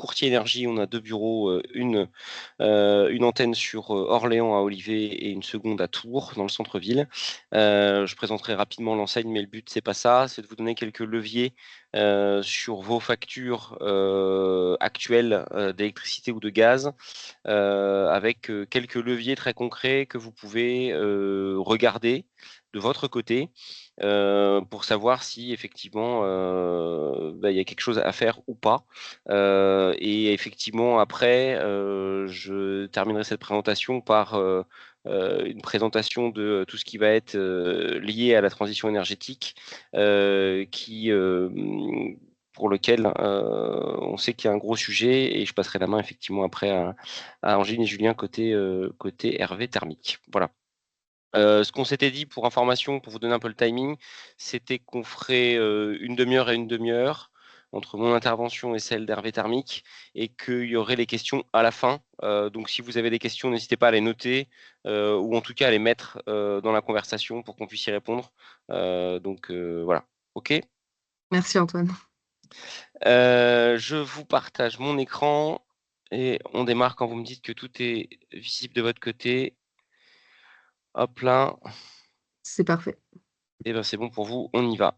courtier énergie. On a 2 bureaux, une antenne sur Orléans à Olivet et une seconde à Tours, dans le centre-ville. Je présenterai rapidement l'enseigne, mais le but, c'est pas ça, c'est de vous donner quelques leviers sur vos factures actuelles d'électricité ou de gaz, avec quelques leviers très concrets que vous pouvez regarder de votre côté pour savoir si effectivement il y a quelque chose à faire ou pas. Et effectivement, après, je terminerai cette présentation par une présentation de tout ce qui va être lié à la transition énergétique, pour lequel on sait qu'il y a un gros sujet, et je passerai la main effectivement après à Angéline et Julien côté Hervé thermique. Voilà. Ce qu'on s'était dit pour information, pour vous donner un peu le timing, c'était qu'on ferait une demi-heure et une demi-heure entre mon intervention et celle d'Hervé Thermique, et qu'il y aurait les questions à la fin. Donc si vous avez des questions, n'hésitez pas à les noter, ou en tout cas à les mettre dans la conversation pour qu'on puisse y répondre. Voilà. OK. Merci Antoine. Je vous partage mon écran et on démarre quand vous me dites que tout est visible de votre côté. Hop là. C'est parfait. Eh ben, c'est bon pour vous, on y va.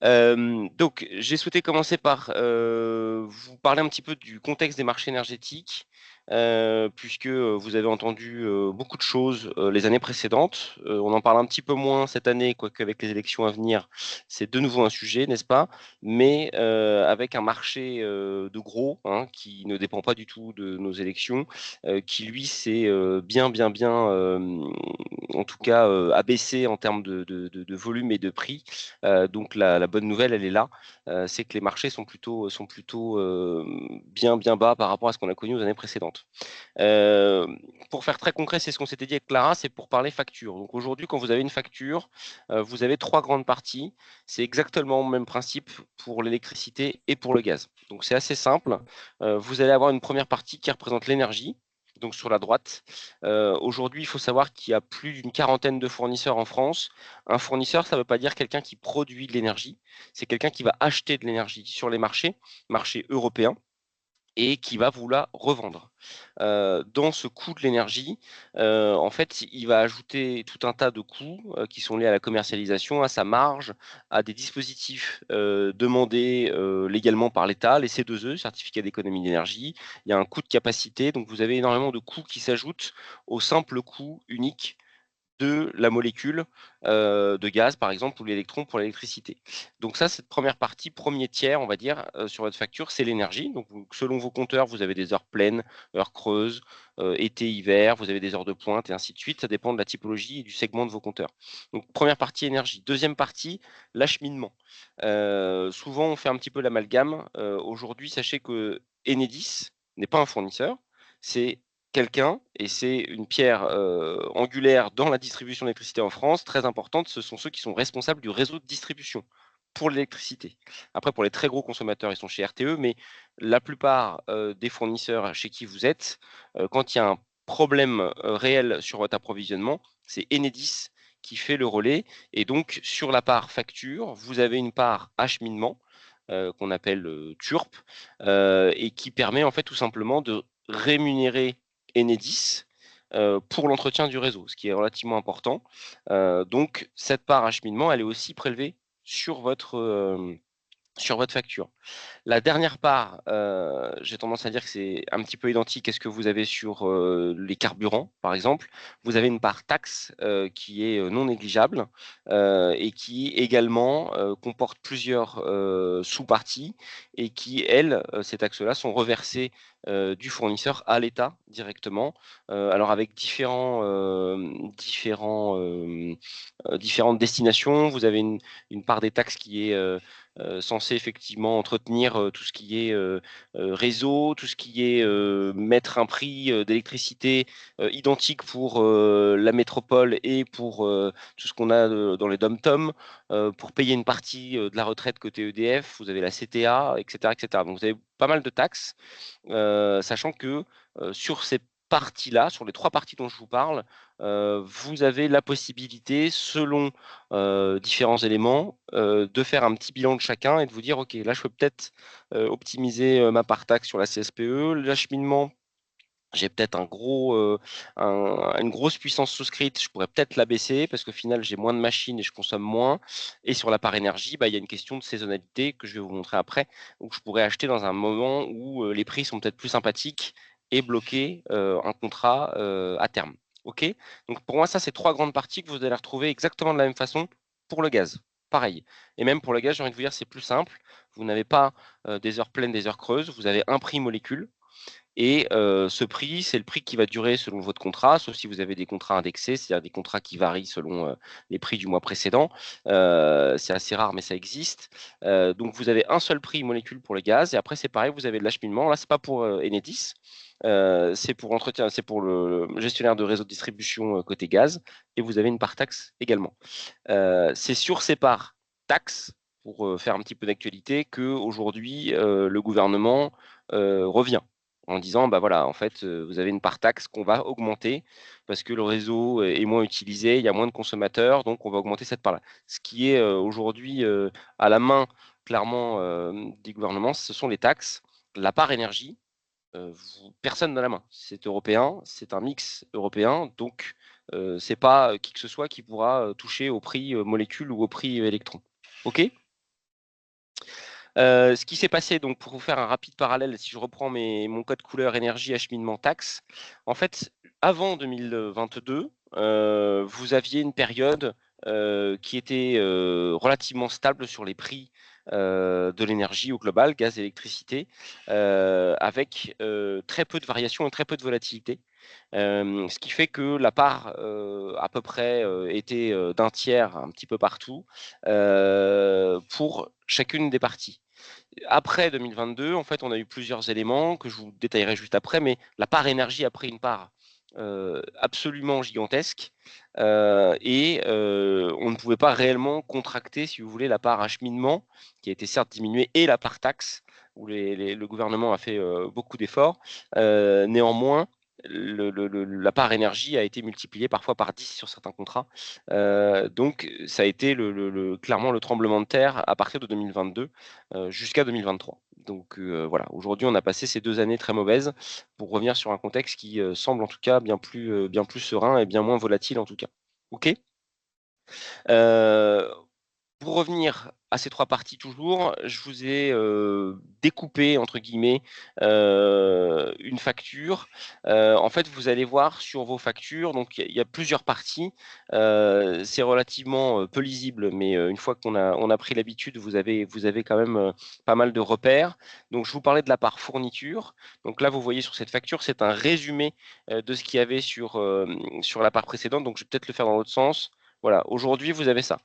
Donc, j'ai souhaité commencer par vous parler un petit peu du contexte des marchés énergétiques, puisque vous avez entendu beaucoup de choses les années précédentes. On en parle un petit peu moins cette année, quoique avec les élections à venir, c'est de nouveau un sujet, n'est-ce pas? Mais avec un marché de gros, hein, qui ne dépend pas du tout de nos élections, qui lui s'est en tout cas abaissé en termes de volume et de prix. Donc la bonne nouvelle, elle est là, c'est que les marchés sont plutôt bien bas par rapport à ce qu'on a connu aux années précédentes. Euh, pour faire très concret, c'est ce qu'on s'était dit avec Clara, c'est pour parler facture. Donc aujourd'hui, quand vous avez une facture, vous avez trois grandes parties. C'est exactement le même principe pour l'électricité et pour le gaz. Donc c'est assez simple. Vous allez avoir une première partie qui représente l'énergie. Donc sur la droite, aujourd'hui, il faut savoir qu'il y a plus d'une quarantaine de fournisseurs en France. Un fournisseur, ça ne veut pas dire quelqu'un qui produit de l'énergie, c'est quelqu'un qui va acheter de l'énergie sur les marchés européens, et qui va vous la revendre. Dans ce coût de l'énergie, en fait, il va ajouter tout un tas de coûts qui sont liés à la commercialisation, à sa marge, à des dispositifs demandés légalement par l'État, les C2E, certificats d'économie d'énergie. Il y a un coût de capacité, donc vous avez énormément de coûts qui s'ajoutent au simple coût unique de la molécule de gaz, par exemple, ou l'électron pour l'électricité. Donc ça, cette première partie, premier tiers, on va dire, sur votre facture, c'est l'énergie. Donc selon vos compteurs, vous avez des heures pleines, heures creuses, été, hiver, vous avez des heures de pointe et ainsi de suite. Ça dépend de la typologie et du segment de vos compteurs. Donc première partie, énergie. Deuxième partie, l'acheminement. Souvent, on fait un petit peu l'amalgame. Aujourd'hui, sachez que Enedis n'est pas un fournisseur, c'est quelqu'un, et c'est une pierre angulaire dans la distribution d'électricité en France, très importante, ce sont ceux qui sont responsables du réseau de distribution pour l'électricité. Après, pour les très gros consommateurs, ils sont chez RTE, mais la plupart des fournisseurs chez qui vous êtes, quand il y a un problème réel sur votre approvisionnement, c'est Enedis qui fait le relais. Et donc, sur la part facture, vous avez une part acheminement, qu'on appelle TURP, et qui permet en fait tout simplement de rémunérer Enedis pour l'entretien du réseau, ce qui est relativement important. Donc, cette part acheminement, elle est aussi prélevée sur votre facture. La dernière part, j'ai tendance à dire que c'est un petit peu identique à ce que vous avez sur les carburants, par exemple. Vous avez une part taxe qui est non négligeable, et qui également comporte plusieurs sous-parties, et qui, elles, ces taxes-là, sont reversées du fournisseur à l'État directement. Alors avec différentes destinations. Vous avez une part des taxes qui est censée effectivement entretenir tout ce qui est réseau, tout ce qui est mettre un prix d'électricité identique pour la métropole et pour tout ce qu'on a dans les dom-tom, pour payer une partie de la retraite côté EDF. Vous avez la CTA, etc., etc. Donc vous avez pas mal de taxes, sachant que sur ces parties-là, sur les trois parties dont je vous parle, vous avez la possibilité, selon différents éléments, de faire un petit bilan de chacun et de vous dire, OK, là, je peux peut-être optimiser ma part taxe sur la CSPE, l'acheminement. J'ai peut-être une grosse puissance souscrite, je pourrais peut-être la baisser parce qu'au final, j'ai moins de machines et je consomme moins. Et sur la part énergie, il y a une question de saisonnalité que je vais vous montrer après, où je pourrais acheter dans un moment où les prix sont peut-être plus sympathiques et bloquer un contrat à terme. OK? Donc pour moi, ça, c'est trois grandes parties que vous allez retrouver exactement de la même façon pour le gaz. Pareil. Et même pour le gaz, j'ai envie de vous dire, c'est plus simple. Vous n'avez pas des heures pleines, des heures creuses. Vous avez un prix molécule. Et ce prix, c'est le prix qui va durer selon votre contrat, sauf si vous avez des contrats indexés, c'est-à-dire des contrats qui varient selon les prix du mois précédent. C'est assez rare, mais ça existe. Donc vous avez un seul prix molécule pour le gaz, et après c'est pareil, vous avez de l'acheminement. Là, c'est pas pour Enedis, c'est pour entretien, c'est pour le gestionnaire de réseau de distribution côté gaz, et vous avez une part taxe également. C'est sur ces parts taxes, pour faire un petit peu d'actualité, que aujourd'hui le gouvernement revient en disant, bah voilà, en fait, vous avez une part taxe qu'on va augmenter parce que le réseau est moins utilisé, il y a moins de consommateurs, donc on va augmenter cette part-là. Ce qui est aujourd'hui à la main, clairement, des gouvernements, ce sont les taxes. La part énergie, personne n'a la main. C'est européen, c'est un mix européen, donc c'est pas qui que ce soit qui pourra toucher au prix molécule ou au prix électron. OK? Ce qui s'est passé, donc pour vous faire un rapide parallèle, si je reprends mon code couleur énergie acheminement taxe, en fait, avant 2022, vous aviez une période qui était relativement stable sur les prix de l'énergie au global, gaz, électricité, avec très peu de variations et très peu de volatilité. Ce qui fait que la part à peu près était d'un tiers un petit peu partout pour chacune des parties. Après 2022, en fait, on a eu plusieurs éléments que je vous détaillerai juste après, mais la part énergie a pris une part absolument gigantesque et on ne pouvait pas réellement contracter, si vous voulez, la part acheminement, qui a été certes diminuée, et la part taxe, où le gouvernement a fait beaucoup d'efforts. Néanmoins, la part énergie a été multipliée parfois par 10 sur certains contrats. Donc, ça a été clairement le tremblement de terre à partir de 2022 jusqu'à 2023. Donc voilà, aujourd'hui on a passé ces 2 années très mauvaises pour revenir sur un contexte qui semble en tout cas bien plus serein et bien moins volatile en tout cas. OK? Euh, pour revenir à ces trois parties toujours, je vous ai découpé, entre guillemets, une facture. En fait, vous allez voir sur vos factures, donc il y a plusieurs parties. C'est relativement peu lisible, mais une fois on a pris l'habitude, vous avez quand même pas mal de repères. Donc, je vous parlais de la part fourniture. Donc là, vous voyez sur cette facture, c'est un résumé de ce qu'il y avait sur la part précédente. Donc, je vais peut-être le faire dans l'autre sens. Voilà, aujourd'hui, vous avez ça.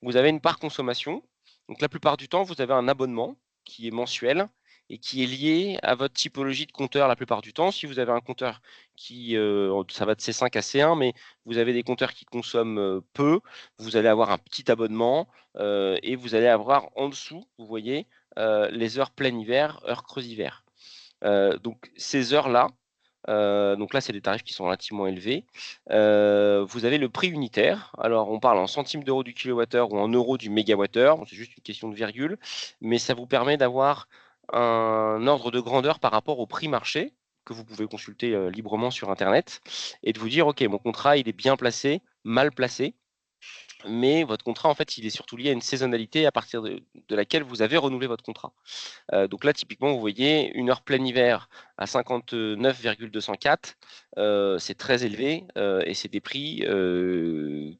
Vous avez une part consommation. Donc la plupart du temps, vous avez un abonnement qui est mensuel et qui est lié à votre typologie de compteur la plupart du temps. Si vous avez un compteur qui, ça va de C5 à C1, mais vous avez des compteurs qui consomment peu, vous allez avoir un petit abonnement et vous allez avoir en dessous, vous voyez, les heures plein hiver, heures creuse hiver. Donc ces heures-là, donc là, c'est des tarifs qui sont relativement élevés. Vous avez le prix unitaire. Alors, on parle en centimes d'euros du kilowattheure ou en euros du mégawattheure. C'est juste une question de virgule. Mais ça vous permet d'avoir un ordre de grandeur par rapport au prix marché que vous pouvez consulter librement sur Internet et de vous dire, OK, mon contrat, il est bien placé, mal placé. Mais votre contrat, en fait, il est surtout lié à une saisonnalité à partir de laquelle vous avez renouvelé votre contrat. Donc là, typiquement, vous voyez, une heure plein hiver à 59,204, c'est très élevé et c'est des prix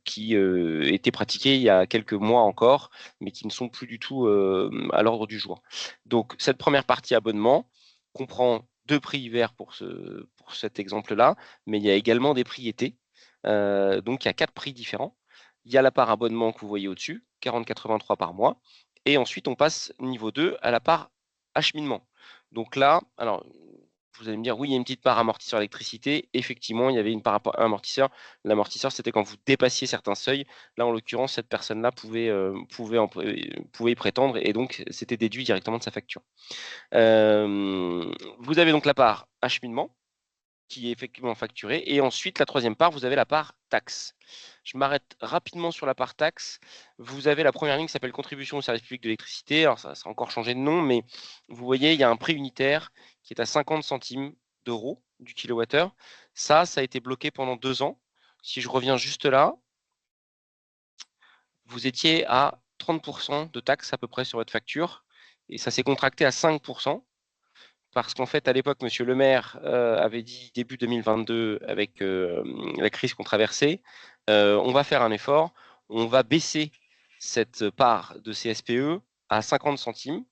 qui étaient pratiqués il y a quelques mois encore, mais qui ne sont plus du tout à l'ordre du jour. Donc cette première partie abonnement comprend deux prix hiver pour cet exemple-là, mais il y a également des prix été. Donc il y a quatre prix différents. Il y a la part abonnement que vous voyez au-dessus, 40,83 par mois. Et ensuite, on passe niveau 2 à la part acheminement. Donc là, alors, vous allez me dire, oui, il y a une petite part amortisseur électricité. Effectivement, il y avait une part amortisseur. L'amortisseur, c'était quand vous dépassiez certains seuils. Là, en l'occurrence, cette personne-là pouvait y prétendre et donc c'était déduit directement de sa facture. Vous avez donc la part acheminement qui est effectivement facturée. Et ensuite, la troisième part, vous avez la part taxe. Je m'arrête rapidement sur la part taxe. Vous avez la première ligne qui s'appelle contribution au service public de l'électricité. Alors, ça a encore changé de nom, mais vous voyez, il y a un prix unitaire qui est à 50 centimes d'euros du kilowattheure. Ça a été bloqué pendant 2 ans. Si je reviens juste là, vous étiez à 30% de taxes à peu près sur votre facture. Et ça s'est contracté à 5%. Parce qu'en fait, à l'époque, Monsieur le maire avait dit début 2022, avec la crise qu'on traversait, on va faire un effort, on va baisser cette part de CSPE à 50 centimes,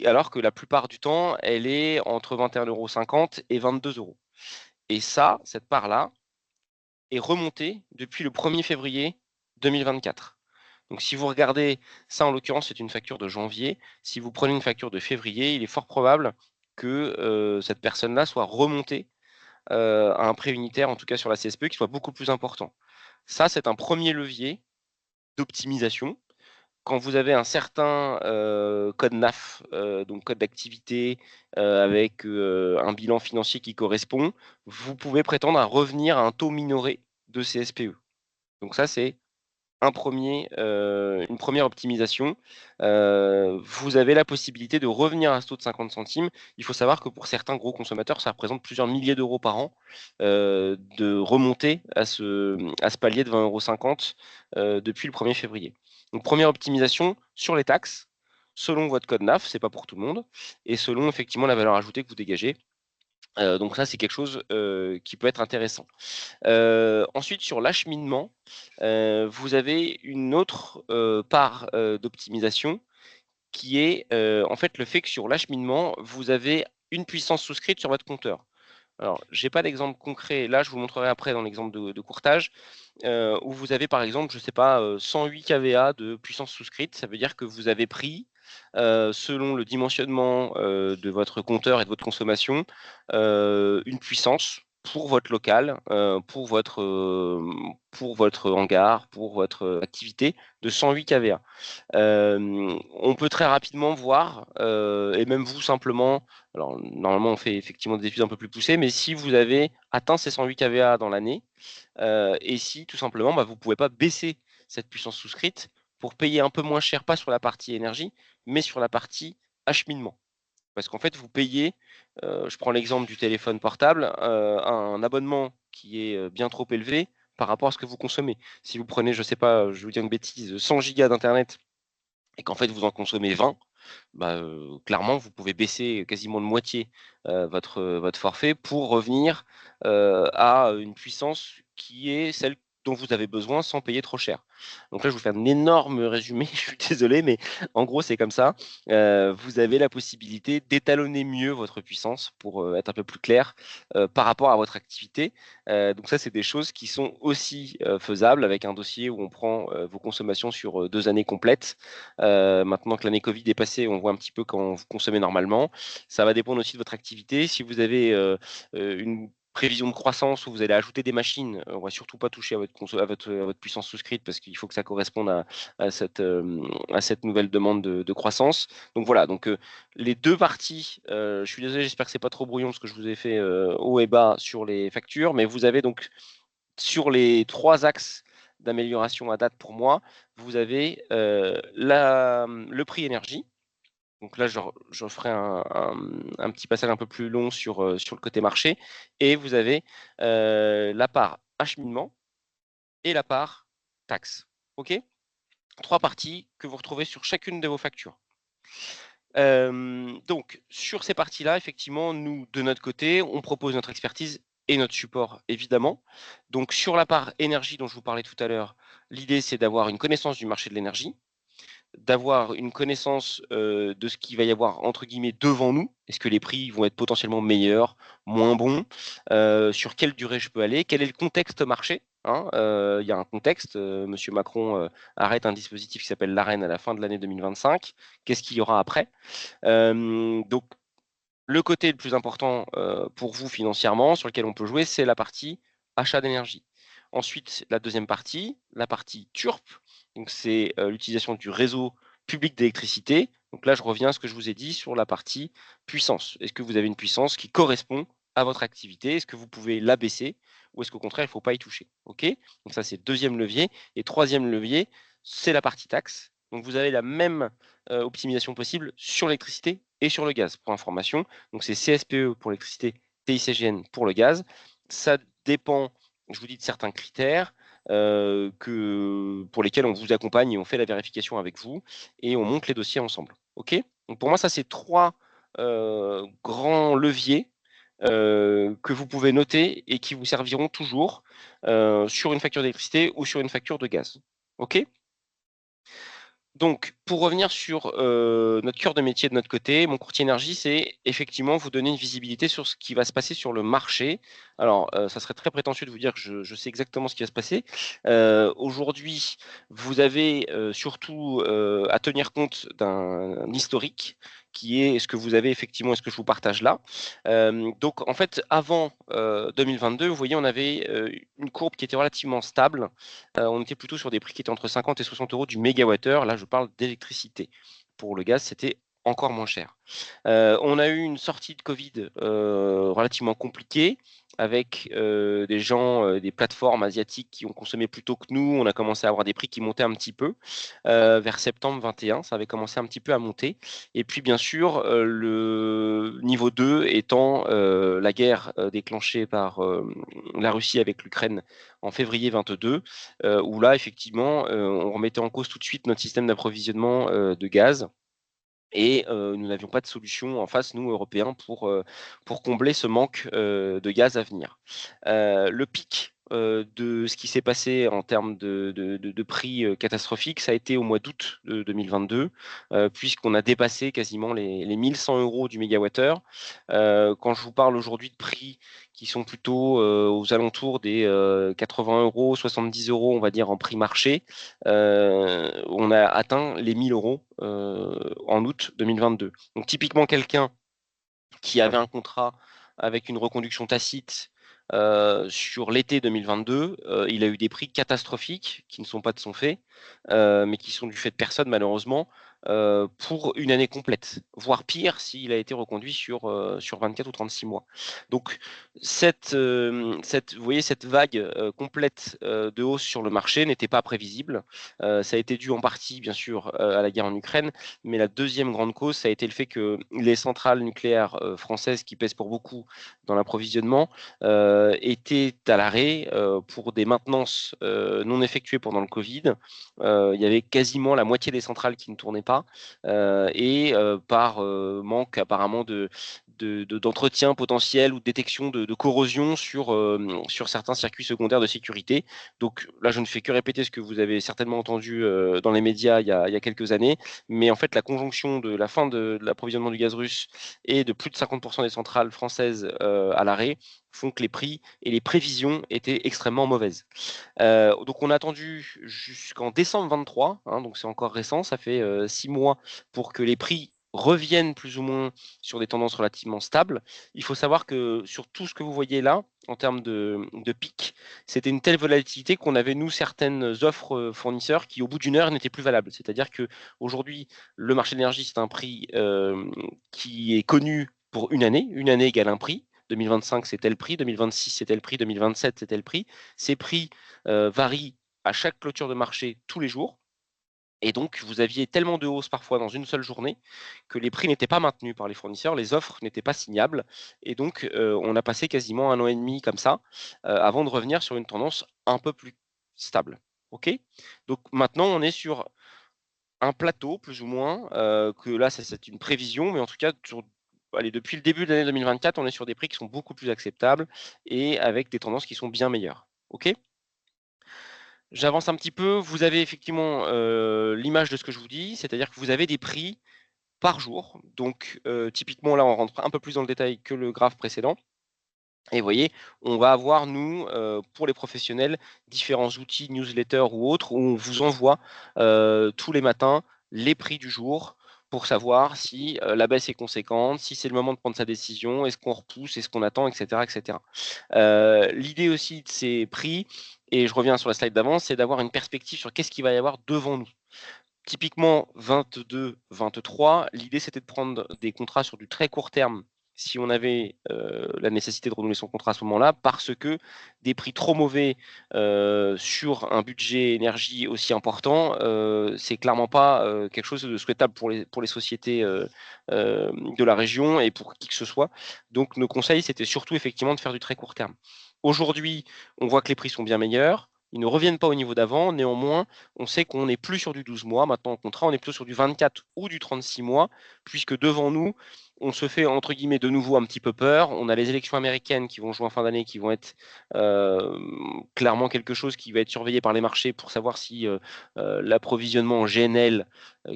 alors que la plupart du temps, elle est entre 21,50 € et 22 euros. Et ça, cette part-là, est remontée depuis le 1er février 2024. Donc si vous regardez, ça en l'occurrence, c'est une facture de janvier. Si vous prenez une facture de février, il est fort probable que cette personne-là soit remontée à un prêt unitaire, en tout cas sur la CSPE, qui soit beaucoup plus important. Ça, c'est un premier levier d'optimisation. Quand vous avez un certain code NAF, donc code d'activité, avec un bilan financier qui correspond, vous pouvez prétendre à revenir à un taux minoré de CSPE. Donc ça, c'est une première optimisation. Vous avez la possibilité de revenir à ce taux de 50 centimes. Il faut savoir que pour certains gros consommateurs, ça représente plusieurs milliers d'euros par an de remonter à ce palier de 20,50 € depuis le 1er février. Donc première optimisation sur les taxes, selon votre code NAF, c'est pas pour tout le monde, et selon effectivement la valeur ajoutée que vous dégagez. Donc ça, c'est quelque chose qui peut être intéressant. Ensuite, sur l'acheminement, vous avez une autre part d'optimisation qui est en fait le fait que sur l'acheminement, vous avez une puissance souscrite sur votre compteur. Alors, j'ai pas d'exemple concret. Là, je vous montrerai après dans l'exemple de courtage, où vous avez par exemple, je sais pas, 108 kVA de puissance souscrite. Ça veut dire que vous avez pris, selon le dimensionnement de votre compteur et de votre consommation, une puissance pour votre local, pour votre hangar, pour votre activité de 108 kVA. On peut très rapidement voir, et même vous simplement, alors normalement on fait effectivement des études un peu plus poussées, mais si vous avez atteint ces 108 kVA dans l'année, et si tout simplement vous ne pouvez pas baisser cette puissance souscrite pour payer un peu moins cher, pas sur la partie énergie, mais sur la partie acheminement. Parce qu'en fait, vous payez, je prends l'exemple du téléphone portable, un abonnement qui est bien trop élevé par rapport à ce que vous consommez. Si vous prenez, je ne sais pas, je vous dis une bêtise, 100 gigas d'internet et qu'en fait vous en consommez 20, clairement vous pouvez baisser quasiment de moitié votre forfait pour revenir à une puissance qui est celle dont vous avez besoin sans payer trop cher. Donc là, je vous fais un énorme résumé, je suis désolé, mais en gros, c'est comme ça. Vous avez la possibilité d'étalonner mieux votre puissance pour être un peu plus clair par rapport à votre activité. Donc ça, c'est des choses qui sont aussi faisables avec un dossier où on prend vos consommations sur 2 années complètes. Maintenant que l'année Covid est passée, on voit un petit peu quand vous consommez normalement. Ça va dépendre aussi de votre activité. Si vous avez une prévision de croissance où vous allez ajouter des machines, on va surtout pas toucher à votre puissance souscrite parce qu'il faut que ça corresponde à cette nouvelle demande de croissance. Donc voilà, donc les deux parties, je suis désolé, j'espère que c'est pas trop brouillon parce que je vous ai fait haut et bas sur les factures, mais vous avez donc sur les 3 axes d'amélioration à date pour moi, vous avez le prix énergie. Donc là, je ferai un petit passage un peu plus long sur le côté marché. Et vous avez la part acheminement et la part taxe. OK? 3 parties que vous retrouvez sur chacune de vos factures. Donc sur ces parties-là, effectivement, nous, de notre côté, on propose notre expertise et notre support, évidemment. Donc sur la part énergie dont je vous parlais tout à l'heure, l'idée, c'est d'avoir une connaissance du marché de l'énergie, d'avoir une connaissance de ce qu'il va y avoir entre guillemets devant nous. Est-ce que les prix vont être potentiellement meilleurs, moins bons, sur quelle durée je peux aller, quel est le contexte marché, hein, il y a un contexte, Monsieur Macron arrête un dispositif qui s'appelle l'Arenh à la fin de l'année 2025. Qu'est-ce qu'il y aura après? Donc le côté le plus important pour vous financièrement, sur lequel on peut jouer, c'est la partie achat d'énergie. Ensuite, la deuxième partie, la partie TURP, donc c'est l'utilisation du réseau public d'électricité. Donc là, je reviens à ce que je vous ai dit sur la partie puissance. Est-ce que vous avez une puissance qui correspond à votre activité? Est-ce que vous pouvez l'abaisser ou est-ce qu'au contraire, il ne faut pas y toucher? OK? Donc ça, c'est le 2e levier et 3e levier, c'est la partie taxe. Donc vous avez la même, optimisation possible sur l'électricité et sur le gaz, pour information. Donc c'est CSPE pour l'électricité, TICGN pour le gaz. Ça dépend, je vous dis, de certains critères, pour lesquels on vous accompagne et on fait la vérification avec vous et on monte les dossiers ensemble. OK? Donc pour moi, ça, c'est 3 grands leviers que vous pouvez noter et qui vous serviront toujours sur une facture d'électricité ou sur une facture de gaz. OK? Donc, pour revenir sur notre cœur de métier de notre côté, mon courtier énergie, c'est effectivement vous donner une visibilité sur ce qui va se passer sur le marché. Alors, ça serait très prétentieux de vous dire que je sais exactement ce qui va se passer. Aujourd'hui, vous avez surtout à tenir compte d'un historique qui est ce que vous avez effectivement et ce que je vous partage là. Donc, en fait, avant 2022, vous voyez, on avait une courbe qui était relativement stable. On était plutôt sur des prix qui étaient entre 50 et 60 € du mégawattheure. Là, je parle d'électricité. Pour le gaz, c'était encore moins cher. On a eu une sortie de Covid relativement compliquée avec des gens, des plateformes asiatiques qui ont consommé plus tôt que nous. On a commencé à avoir des prix qui montaient un petit peu. Vers septembre 21, ça avait commencé un petit peu à monter. Et puis, bien sûr, le niveau 2 étant la guerre déclenchée par la Russie avec l'Ukraine en février 22, où là, effectivement, on remettait en cause tout de suite notre système d'approvisionnement de gaz. Et nous n'avions pas de solution en face, nous, Européens, pour combler ce manque de gaz à venir. Le pic de ce qui s'est passé en termes de prix catastrophiques, ça a été au mois d'août de 2022, puisqu'on a dépassé quasiment les 1100 € du mégawattheure. Quand je vous parle aujourd'hui de prix qui sont plutôt aux alentours des 80 €, 70 €, on va dire, en prix marché, on a atteint les 1000 € en août 2022. Donc typiquement quelqu'un qui avait un contrat avec une reconduction tacite sur l'été 2022, il a eu des prix catastrophiques qui ne sont pas de son fait, mais qui sont du fait de personne malheureusement, pour une année complète, voire pire s'il a été reconduit sur 24 ou 36 mois. Donc vous voyez cette vague complète de hausse sur le marché n'était pas prévisible. Ça a été dû en partie bien sûr à la guerre en Ukraine, mais la deuxième grande cause, ça a été le fait que les centrales nucléaires françaises qui pèsent pour beaucoup dans l'approvisionnement étaient à l'arrêt pour des maintenances non effectuées pendant le Covid. Il y avait quasiment la moitié des centrales qui ne tournaient pas et par manque apparemment d'entretien potentiel ou de détection de corrosion sur certains circuits secondaires de sécurité. Donc là, je ne fais que répéter ce que vous avez certainement entendu dans les médias il y a quelques années, mais en fait, la conjonction de la fin de l'approvisionnement du gaz russe et de plus de 50% des centrales françaises à l'arrêt font que les prix et les prévisions étaient extrêmement mauvaises. Donc on a attendu jusqu'en décembre 23, hein, donc c'est encore récent, ça fait 6 mois pour que les prix reviennent plus ou moins sur des tendances relativement stables. Il faut savoir que sur tout ce que vous voyez là, en termes de pic, c'était une telle volatilité qu'on avait, nous, certaines offres fournisseurs qui, au bout d'une heure, n'étaient plus valables. C'est-à-dire qu'aujourd'hui, le marché de l'énergie, c'est un prix qui est connu pour une année. Une année égale un prix. 2025, c'est tel prix. 2026, c'est tel prix. 2027, c'est tel prix. Ces prix varient à chaque clôture de marché tous les jours. Et donc, vous aviez tellement de hausses parfois dans une seule journée que les prix n'étaient pas maintenus par les fournisseurs, les offres n'étaient pas signables. Et donc, on a passé quasiment 1 an et demi comme ça avant de revenir sur une tendance un peu plus stable. OK? Donc maintenant, on est sur un plateau plus ou moins, que là, c'est une prévision, mais en tout cas, allez, depuis le début de l'année 2024, on est sur des prix qui sont beaucoup plus acceptables et avec des tendances qui sont bien meilleures. OK? J'avance un petit peu. Vous avez effectivement l'image de ce que je vous dis, c'est-à-dire que vous avez des prix par jour. Donc, typiquement, là, on rentre un peu plus dans le détail que le graphe précédent. Et vous voyez, on va avoir, nous, pour les professionnels, différents outils, newsletters ou autres, où on vous envoie tous les matins les prix du jour pour savoir si la baisse est conséquente, si c'est le moment de prendre sa décision, est-ce qu'on repousse, est-ce qu'on attend, etc. etc. L'idée aussi de ces prix, et je reviens sur la slide d'avant, c'est d'avoir une perspective sur qu'est-ce qu'il va y avoir devant nous. Typiquement, 22, 23, l'idée c'était de prendre des contrats sur du très court terme si on avait la nécessité de renouveler son contrat à ce moment-là, parce que des prix trop mauvais sur un budget énergie aussi important, c'est clairement pas quelque chose de souhaitable pour les sociétés de la région et pour qui que ce soit. Donc nos conseils, c'était surtout effectivement de faire du très court terme. Aujourd'hui, on voit que les prix sont bien meilleurs. Ils ne reviennent pas au niveau d'avant. Néanmoins, on sait qu'on n'est plus sur du 12 mois. Maintenant, en contrat, on est plutôt sur du 24 ou du 36 mois, puisque devant nous, on se fait entre guillemets de nouveau un petit peu peur. On a les élections américaines qui vont jouer en fin d'année, qui vont être clairement quelque chose qui va être surveillé par les marchés pour savoir si l'approvisionnement en GNL,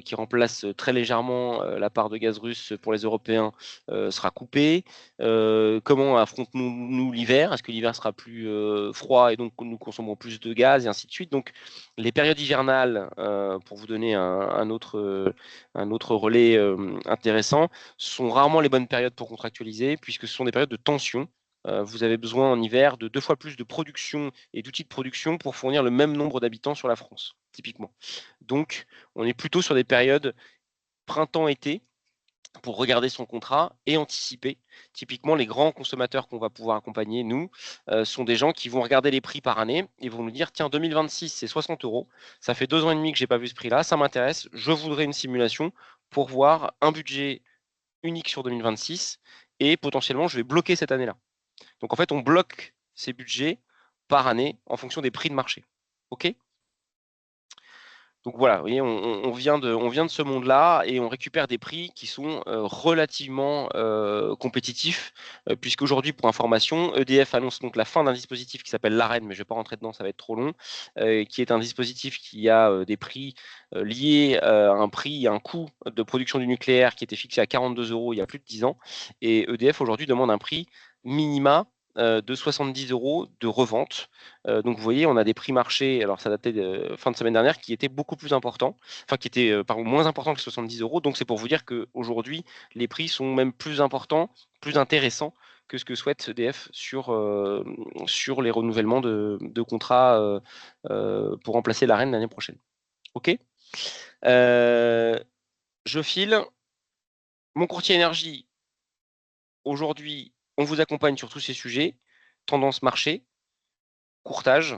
qui remplace très légèrement la part de gaz russe pour les Européens, sera coupé. Comment affrontons-nous l'hiver? Est-ce que l'hiver sera plus froid et donc nous consommons plus de gaz et ainsi de suite? Donc les périodes hivernales, pour vous donner un autre relais intéressant, sont rarement les bonnes périodes pour contractualiser, puisque ce sont des périodes de tension. Vous avez besoin en hiver de 2 fois plus de production et d'outils de production pour fournir le même nombre d'habitants sur la France, typiquement. Donc, on est plutôt sur des périodes printemps-été pour regarder son contrat et anticiper. Typiquement, les grands consommateurs qu'on va pouvoir accompagner, nous, sont des gens qui vont regarder les prix par année et vont nous dire, tiens, 2026, c'est 60 euros, ça fait 2 ans et demi que je n'ai pas vu ce prix-là, ça m'intéresse, je voudrais une simulation pour voir un budget unique sur 2026 et potentiellement, je vais bloquer cette année-là. Donc, en fait, on bloque ces budgets par année en fonction des prix de marché. OK? Donc voilà, vous voyez, on vient de ce monde-là et on récupère des prix qui sont relativement compétitifs, puisqu'aujourd'hui, pour information, EDF annonce donc la fin d'un dispositif qui s'appelle l'AREN, mais je ne vais pas rentrer dedans, ça va être trop long, qui est un dispositif qui a des prix liés à un prix, à un coût de production du nucléaire qui était fixé à 42 euros il y a plus de 10 ans. Et EDF aujourd'hui demande un prix minima de 70 euros de revente. Donc vous voyez, on a des prix marché, alors ça datait de fin de semaine dernière, qui étaient beaucoup plus importants, enfin qui étaient pardon, moins importants que 70 euros. Donc c'est pour vous dire qu'aujourd'hui, les prix sont même plus importants, plus intéressants que ce que souhaite EDF sur les renouvellements de contrats pour remplacer l'AREN l'année prochaine. OK. Je file. Mon courtier énergie, aujourd'hui, on vous accompagne sur tous ces sujets, tendance marché, courtage,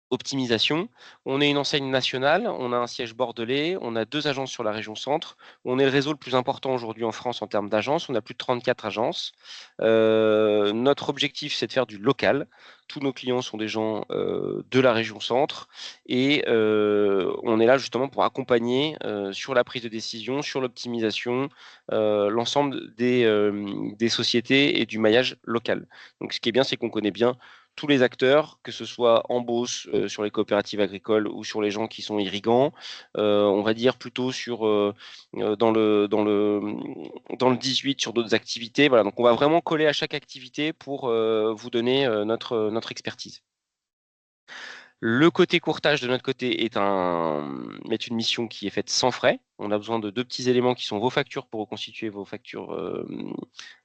optimisation. On est une enseigne nationale, on a un siège bordelais, on a 2 agences sur la région centre. On est le réseau le plus important aujourd'hui en France en termes d'agences. On a plus de 34 agences. Notre objectif, c'est de faire du local. Tous nos clients sont des gens de la région centre et on est là justement pour accompagner sur la prise de décision, sur l'optimisation, l'ensemble des sociétés et du maillage local. Donc ce qui est bien, c'est qu'on connaît bien tous les acteurs, que ce soit en Beauce, sur les coopératives agricoles ou sur les gens qui sont irrigants, on va dire plutôt dans le 18 sur d'autres activités. Voilà, donc on va vraiment coller à chaque activité pour vous donner notre expertise. Le côté courtage de notre côté est une mission qui est faite sans frais. On a besoin de 2 petits éléments qui sont vos factures pour reconstituer vos factures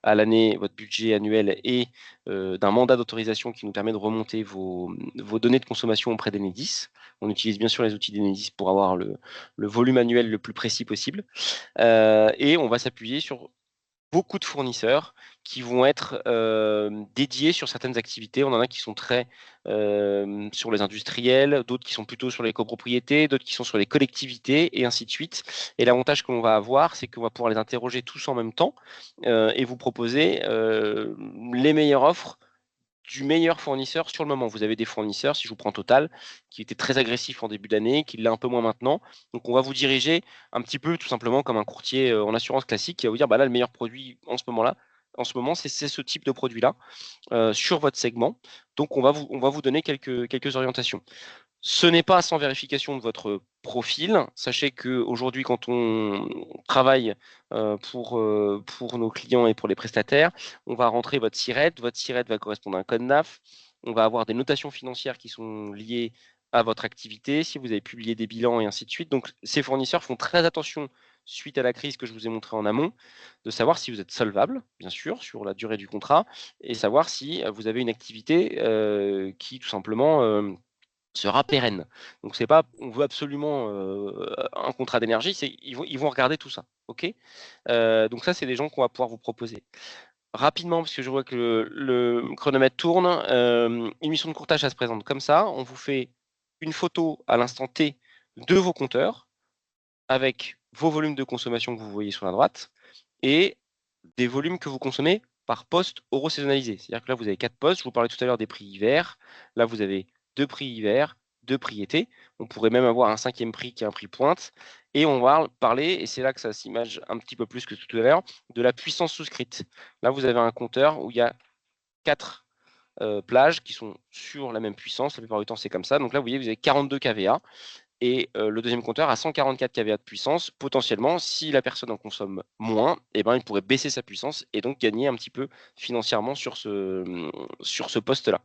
à l'année, votre budget annuel et d'un mandat d'autorisation qui nous permet de remonter vos données de consommation auprès d'Enedis. On utilise bien sûr les outils d'Enedis pour avoir le volume annuel le plus précis possible. Et on va s'appuyer sur beaucoup de fournisseurs qui vont être dédiés sur certaines activités. On en a qui sont très sur les industriels, d'autres qui sont plutôt sur les copropriétés, d'autres qui sont sur les collectivités, et ainsi de suite. Et l'avantage que l'on va avoir, c'est qu'on va pouvoir les interroger tous en même temps et vous proposer les meilleures offres du meilleur fournisseur sur le moment. Vous avez des fournisseurs, si je vous prends Total, qui étaient très agressifs en début d'année, qui l'est un peu moins maintenant. Donc on va vous diriger un petit peu tout simplement comme un courtier en assurance classique qui va vous dire bah là le meilleur produit en ce moment c'est ce type de produit là sur votre segment. Donc on va vous donner quelques orientations. Ce n'est pas sans vérification de votre profil. Sachez qu'aujourd'hui, quand on travaille pour nos clients et pour les prestataires, on va rentrer votre SIRET. Votre SIRET va correspondre à un code NAF. On va avoir des notations financières qui sont liées à votre activité, si vous avez publié des bilans et ainsi de suite. Donc, ces fournisseurs font très attention, suite à la crise que je vous ai montrée en amont, de savoir si vous êtes solvable, bien sûr, sur la durée du contrat, et savoir si vous avez une activité qui, tout simplement, sera pérenne. Donc c'est pas, on veut absolument un contrat d'énergie, ils vont regarder tout ça, ok. Donc ça, c'est des gens qu'on va pouvoir vous proposer. Rapidement, parce que je vois que le chronomètre tourne, une mission de courtage, ça se présente comme ça. On vous fait une photo à l'instant T de vos compteurs avec vos volumes de consommation que vous voyez sur la droite et des volumes que vous consommez par poste euro-saisonnalisé. C'est-à-dire que là, vous avez 4 postes. Je vous parlais tout à l'heure des prix hiver. Là, vous avez 2 prix hiver, 2 prix été. On pourrait même avoir un 5e prix qui est un prix pointe. Et on va parler, et c'est là que ça s'image un petit peu plus que tout à l'heure, de la puissance souscrite. Là, vous avez un compteur où il y a 4 plages qui sont sur la même puissance. La plupart du temps, c'est comme ça. Donc là, vous voyez, vous avez 42 kVA. Et le deuxième compteur a 144 kVA de puissance. Potentiellement, si la personne en consomme moins, eh ben, il pourrait baisser sa puissance et donc gagner un petit peu financièrement sur ce poste-là.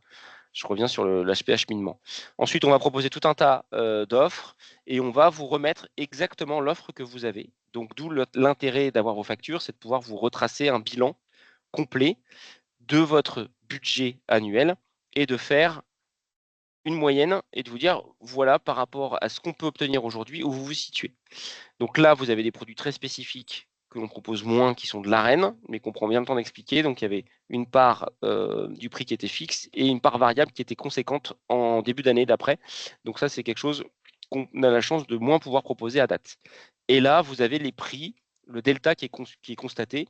Je reviens sur l'aspect acheminement. Ensuite, on va proposer tout un tas d'offres et on va vous remettre exactement l'offre que vous avez. Donc, d'où l'intérêt d'avoir vos factures, c'est de pouvoir vous retracer un bilan complet de votre budget annuel et de faire une moyenne et de vous dire, voilà, par rapport à ce qu'on peut obtenir aujourd'hui, où vous vous situez. Donc là, vous avez des produits très spécifiques que l'on propose moins, qui sont de l'arène, mais qu'on prend bien le temps d'expliquer. Donc il y avait une part du prix qui était fixe et une part variable qui était conséquente en début d'année d'après. Donc ça, c'est quelque chose qu'on a la chance de moins pouvoir proposer à date. Et là, vous avez les prix, le delta qui est constaté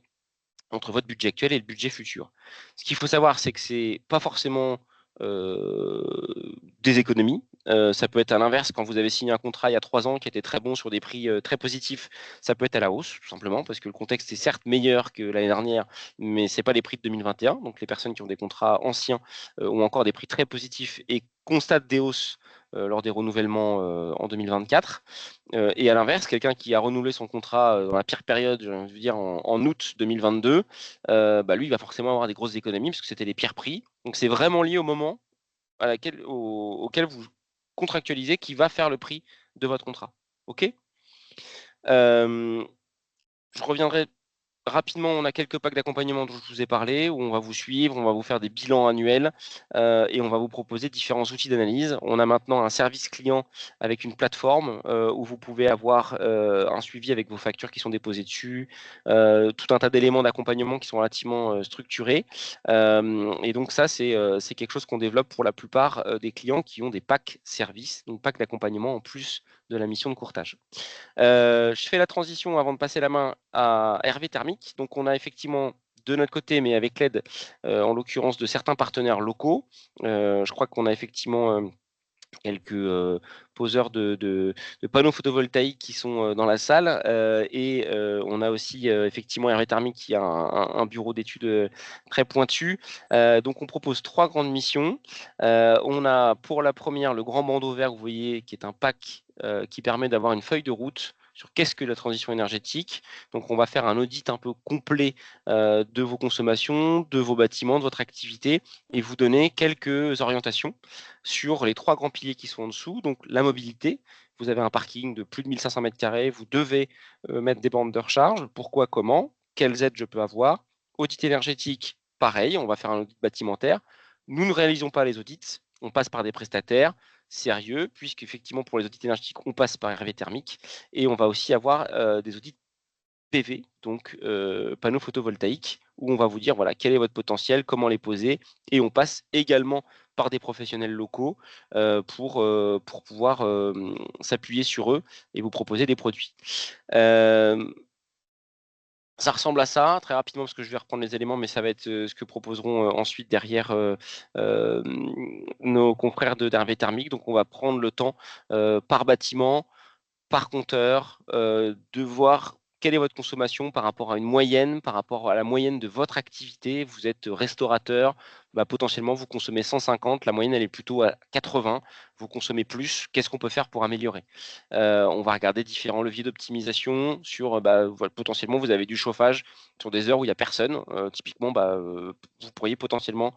entre votre budget actuel et le budget futur. Ce qu'il faut savoir, c'est que c'est pas forcément des économies. Ça peut être à l'inverse, quand vous avez signé un contrat il y a 3 ans qui était très bon sur des prix très positifs, ça peut être à la hausse, tout simplement, parce que le contexte est certes meilleur que l'année dernière, mais ce n'est pas les prix de 2021. Donc les personnes qui ont des contrats anciens ont encore des prix très positifs et constatent des hausses lors des renouvellements en 2024. Et à l'inverse, quelqu'un qui a renouvelé son contrat dans la pire période, je veux dire en août 2022, bah lui, il va forcément avoir des grosses économies parce que c'était les pires prix. Donc c'est vraiment lié au moment auquel vous contractualisez qui va faire le prix de votre contrat. OK. Je reviendrai rapidement. On a quelques packs d'accompagnement dont je vous ai parlé, où on va vous suivre, on va vous faire des bilans annuels et on va vous proposer différents outils d'analyse. On a maintenant un service client avec une plateforme où vous pouvez avoir un suivi avec vos factures qui sont déposées dessus, tout un tas d'éléments d'accompagnement qui sont relativement structurés. Et donc ça, c'est quelque chose qu'on développe pour la plupart des clients qui ont des packs services, donc packs d'accompagnement en plus de la mission de courtage. Je fais la transition avant de passer la main à Hervé Thermique. Donc, on a effectivement de notre côté, mais avec l'aide, en l'occurrence, de certains partenaires locaux. Je crois qu'on a effectivement quelques poseurs de panneaux photovoltaïques qui sont dans la salle. Et on a aussi effectivement Hervé Thermique qui a un bureau d'études très pointu. Donc, on propose 3 grandes missions. On a pour la première le grand bandeau vert, vous voyez, qui est un pack qui permet d'avoir une feuille de route sur qu'est-ce que la transition énergétique. Donc, on va faire un audit un peu complet de vos consommations, de vos bâtiments, de votre activité et vous donner quelques orientations sur les 3 grands piliers qui sont en dessous. Donc, la mobilité. Vous avez un parking de plus de 1500 mètres carrés. Vous devez mettre des bornes de recharge. Pourquoi, comment, quelles aides je peux avoir. Audit énergétique, pareil, on va faire un audit bâtimentaire. Nous ne réalisons pas les audits. On passe par des prestataires sérieux, puisqu'effectivement, pour les audits énergétiques, on passe par Hervé Thermique. Et on va aussi avoir des audits PV, donc panneaux photovoltaïques, où on va vous dire voilà, quel est votre potentiel, comment les poser. Et on passe également par des professionnels locaux pour pouvoir s'appuyer sur eux et vous proposer des produits. Ça ressemble à ça, très rapidement, parce que je vais reprendre les éléments, mais ça va être ce que proposeront ensuite derrière nos confrères d'Hervé Thermique. Donc, on va prendre le temps par bâtiment, par compteur, de voir quelle est votre consommation par rapport à une moyenne, par rapport à la moyenne de votre activité. Vous êtes restaurateur, bah, potentiellement vous consommez 150, la moyenne elle est plutôt à 80, vous consommez plus, qu'est-ce qu'on peut faire pour améliorer? On va regarder différents leviers d'optimisation sur, bah, potentiellement vous avez du chauffage sur des heures où il n'y a personne. Typiquement, bah, vous pourriez potentiellement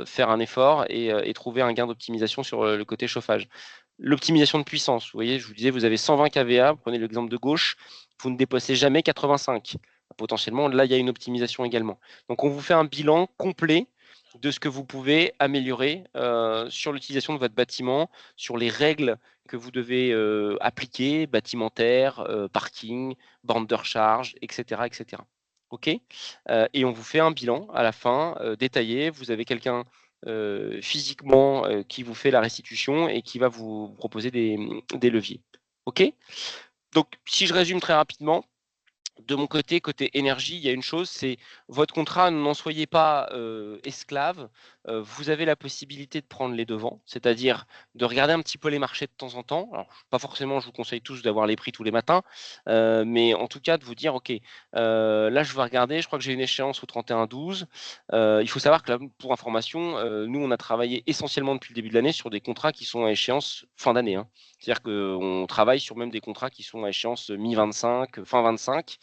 faire un effort et trouver un gain d'optimisation sur le côté chauffage. L'optimisation de puissance, vous voyez, je vous disais, vous avez 120 kVA, prenez l'exemple de gauche, vous ne dépassez jamais 85. Potentiellement, là, il y a une optimisation également. Donc, on vous fait un bilan complet de ce que vous pouvez améliorer sur l'utilisation de votre bâtiment, sur les règles que vous devez appliquer, bâtimentaires, parking, bande de recharge, etc. etc. OK. Et on vous fait un bilan à la fin détaillé. Vous avez quelqu'un physiquement qui vous fait la restitution et qui va vous proposer des leviers. OK. Donc, si je résume très rapidement, de mon côté, côté énergie, il y a une chose, c'est votre contrat, n'en soyez pas esclave. Vous avez la possibilité de prendre les devants, c'est-à-dire de regarder un petit peu les marchés de temps en temps. Alors, pas forcément, je vous conseille tous d'avoir les prix tous les matins, mais en tout cas de vous dire, OK, là je vais regarder, je crois que j'ai une échéance au 31-12. Il faut savoir que là, pour information, nous, on a travaillé essentiellement depuis le début de l'année sur des contrats qui sont à échéance fin d'année, hein. C'est-à-dire qu'on travaille sur même des contrats qui sont à échéance mi-25, fin 25,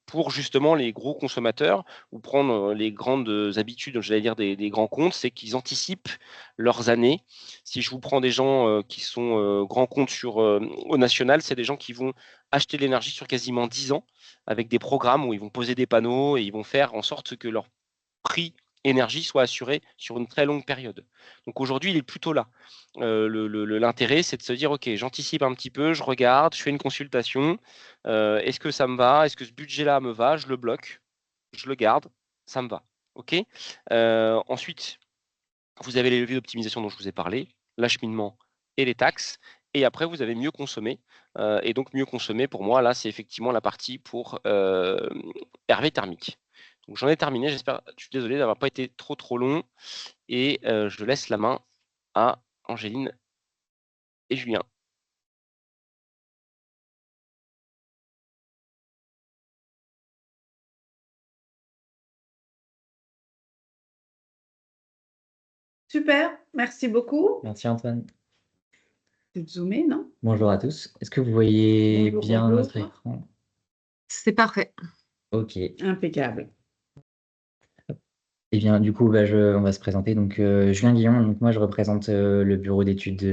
pour justement les gros consommateurs ou prendre les grandes habitudes, j'allais dire des grands comptes, c'est qu'ils anticipent leurs années. Si je vous prends des gens qui sont grands comptes au national, c'est des gens qui vont acheter de l'énergie sur quasiment 10 ans avec des programmes où ils vont poser des panneaux et ils vont faire en sorte que leur prix énergie soit assuré sur une très longue période. Donc aujourd'hui, il est plutôt là. L'intérêt, c'est de se dire, OK, j'anticipe un petit peu, je regarde, je fais une consultation. Est-ce que ça me va? Est-ce que ce budget-là me va? Je le bloque, je le garde, ça me va. OK. Ensuite, vous avez les leviers d'optimisation dont je vous ai parlé, l'acheminement et les taxes. Et après, vous avez mieux consommer. Et donc, mieux consommer, pour moi, là, c'est effectivement la partie pour Hervé Thermique. Donc, j'en ai terminé. J'espère, je suis désolé d'avoir pas été trop long. Et je laisse la main à Angéline et Julien. Super, merci beaucoup. Merci Antoine. C'est zoomé, non? Bonjour à tous. Est-ce que vous voyez Bonjour, bien bonjour. notre écran? C'est parfait. Ok. Impeccable. Eh bien, du coup, on va se présenter. Donc, Julien Guillon, donc moi, je représente le bureau d'études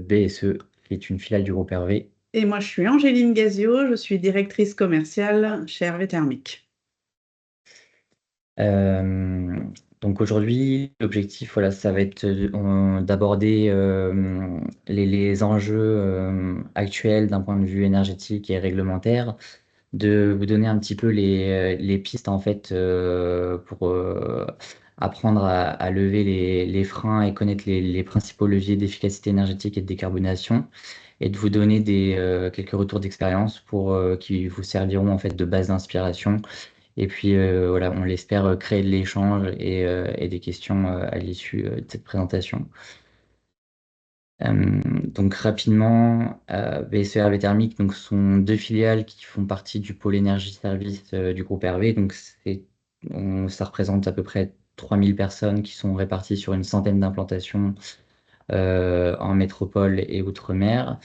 BSE, qui est une filiale du groupe Hervé. Et moi, je suis Angéline Gazio, je suis directrice commerciale chez Hervé Thermique. Donc aujourd'hui, l'objectif, voilà, ça va être d'aborder les enjeux actuels d'un point de vue énergétique et réglementaire, de vous donner un petit peu les pistes en fait pour apprendre à lever les freins et connaître les principaux leviers d'efficacité énergétique et de décarbonation, et de vous donner quelques retours d'expérience qui vous serviront en fait de base d'inspiration. Et puis voilà, on l'espère créer de l'échange et des questions à l'issue de cette présentation. Donc rapidement, BSE Hervé Thermique, donc sont deux filiales qui font partie du pôle énergie service du groupe Hervé. Donc ça représente à peu près 3000 personnes qui sont réparties sur une centaine d'implantations en métropole et outre-mer.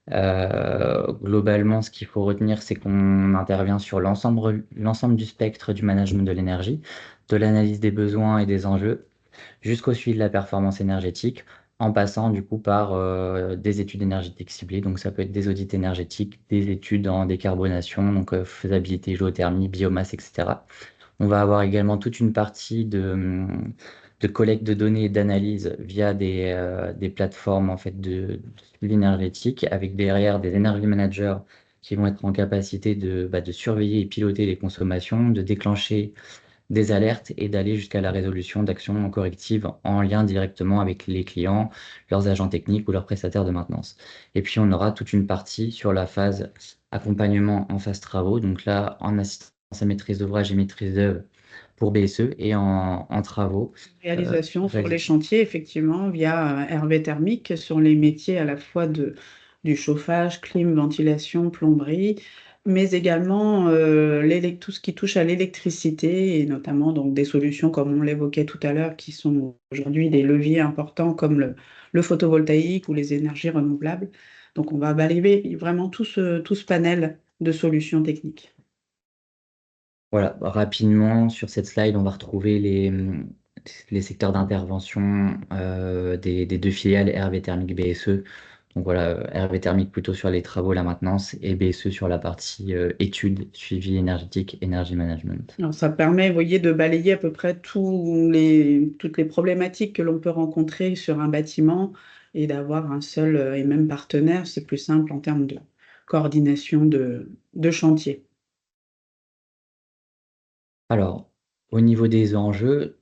Globalement, ce qu'il faut retenir, c'est qu'on intervient sur l'ensemble du spectre du management de l'énergie, de l'analyse des besoins et des enjeux, jusqu'au suivi de la performance énergétique, en passant du coup par des études énergétiques ciblées. Donc ça peut être des audits énergétiques, des études en décarbonation, donc faisabilité, géothermie, biomasse, etc. On va avoir également toute une partie de collecte de données et d'analyse via des plateformes en fait de suivi énergétique, avec derrière des energy managers qui vont être en capacité de surveiller et piloter les consommations, de déclencher des alertes et d'aller jusqu'à la résolution d'actions correctives en lien directement avec les clients, leurs agents techniques ou leurs prestataires de maintenance. Et puis on aura toute une partie sur la phase accompagnement en phase travaux, donc là en assistance à maîtrise d'ouvrage et maîtrise d'œuvre pour BSE, et en travaux. Réalisation sur les chantiers, effectivement, via Hervé Thermique, sur les métiers à la fois du chauffage, clim, ventilation, plomberie, mais également tout ce qui touche à l'électricité, et notamment donc, des solutions, comme on l'évoquait tout à l'heure, qui sont aujourd'hui des leviers importants comme le photovoltaïque ou les énergies renouvelables. Donc on va balayer vraiment tout ce panel de solutions techniques. Voilà, rapidement, sur cette slide, on va retrouver les secteurs d'intervention des deux filiales Hervé Thermique BSE. Donc voilà, RV thermique plutôt sur les travaux, la maintenance, et BSE sur la partie études, suivi énergétique, énergie management. Alors, ça permet, vous voyez, de balayer à peu près toutes les problématiques que l'on peut rencontrer sur un bâtiment et d'avoir un seul et même partenaire. C'est plus simple en termes de coordination de chantier. Alors, au niveau des enjeux,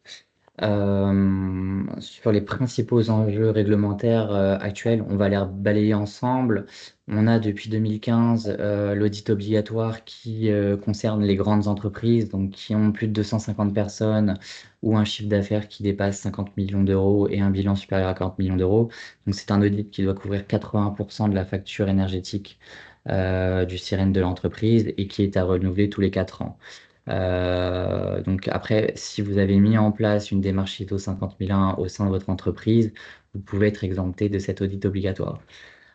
sur les principaux enjeux réglementaires actuels, on va les balayer ensemble. On a depuis 2015 l'audit obligatoire qui concerne les grandes entreprises, donc qui ont plus de 250 personnes ou un chiffre d'affaires qui dépasse 50 millions d'euros et un bilan supérieur à 40 millions d'euros. Donc c'est un audit qui doit couvrir 80% de la facture énergétique du sirène de l'entreprise et qui est à renouveler tous les 4 ans. Donc après, si vous avez mis en place une démarche ISO 50001 au sein de votre entreprise, vous pouvez être exempté de cet audit obligatoire.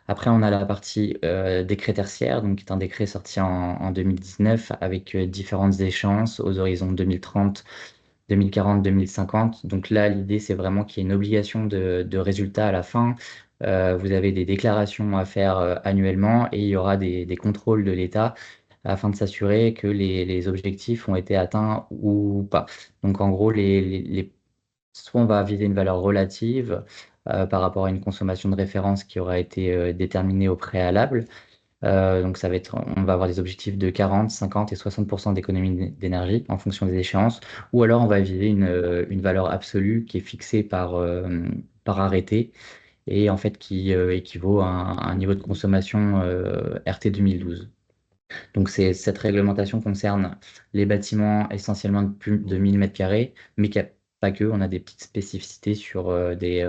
Après, on a la partie décret tertiaire, donc qui est un décret sorti en 2019 avec différentes échéances aux horizons 2030, 2040, 2050. Donc là, l'idée, c'est vraiment qu'il y ait une obligation de résultat à la fin. Vous avez des déclarations à faire annuellement et il y aura des contrôles de l'État afin de s'assurer que les objectifs ont été atteints ou pas. Donc en gros, soit on va viser une valeur relative par rapport à une consommation de référence qui aura été déterminée au préalable. Donc ça va être, on va avoir des objectifs de 40, 50 et 60% d'économie d'énergie en fonction des échéances. Ou alors on va viser une valeur absolue qui est fixée par arrêté et en fait qui équivaut à un niveau de consommation RT 2012. Donc cette réglementation concerne les bâtiments essentiellement de plus de 1000 m², mais pas que, on a des petites spécificités sur des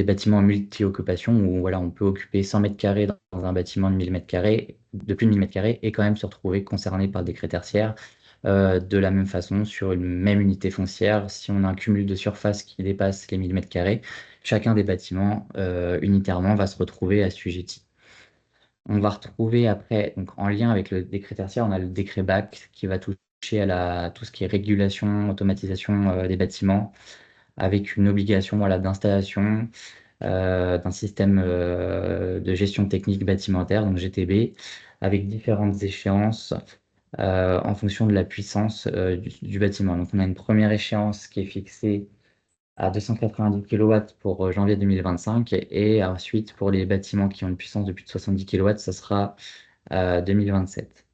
bâtiments multi-occupation où voilà, on peut occuper 100 m² dans un bâtiment de 1000 m², de plus de 1000 m², et quand même se retrouver concerné par le décret tertiaire. De la même façon, sur une même unité foncière, si on a un cumul de surface qui dépasse les 1000 m², chacun des bâtiments unitairement va se retrouver assujetti. On va retrouver après, donc en lien avec le décret tertiaire, on a le décret BAC qui va toucher à tout ce qui est régulation, automatisation des bâtiments, avec une obligation voilà, d'installation d'un système de gestion technique bâtimentaire, donc GTB, avec différentes échéances en fonction de la puissance du bâtiment. Donc on a une première échéance qui est fixée à 290 kW pour janvier 2025 et ensuite pour les bâtiments qui ont une puissance de plus de 70 kW, ça sera 2027.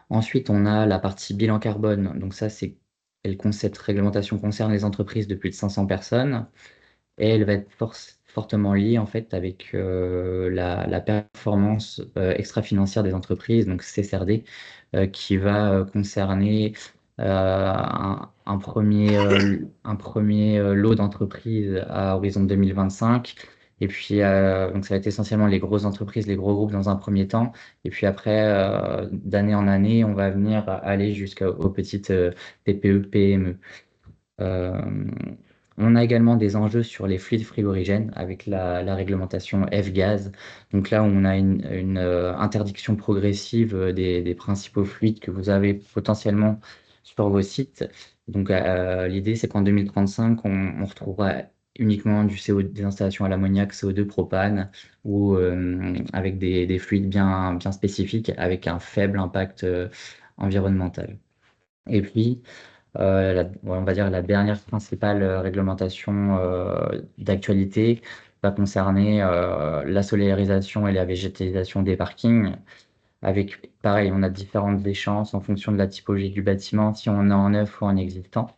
Ensuite, on a la partie bilan carbone. Donc ça, c'est le concept réglementation concerne les entreprises de plus de 500 personnes et elle va être fortement liée en fait avec la performance extra-financière des entreprises, donc CSRD, qui va concerner un premier lot d'entreprises à horizon 2025. Et puis, donc ça va être essentiellement les grosses entreprises, les gros groupes dans un premier temps. Et puis après, d'année en année, on va venir aller jusqu'aux petites TPE, PME. Euh, on a également des enjeux sur les fluides frigorigènes avec la réglementation F-gaz. Donc là, on a une interdiction progressive des principaux fluides que vous avez potentiellement sur vos sites. Donc l'idée, c'est qu'en 2035, on retrouvera uniquement du CO2, des installations à l'ammoniac, CO2, propane, ou avec des fluides bien spécifiques, avec un faible impact environnemental. Et puis, on va dire la dernière principale réglementation d'actualité va concerner la solarisation et la végétalisation des parkings. Avec, pareil, on a différentes échéances en fonction de la typologie du bâtiment, si on est en neuf ou en existant.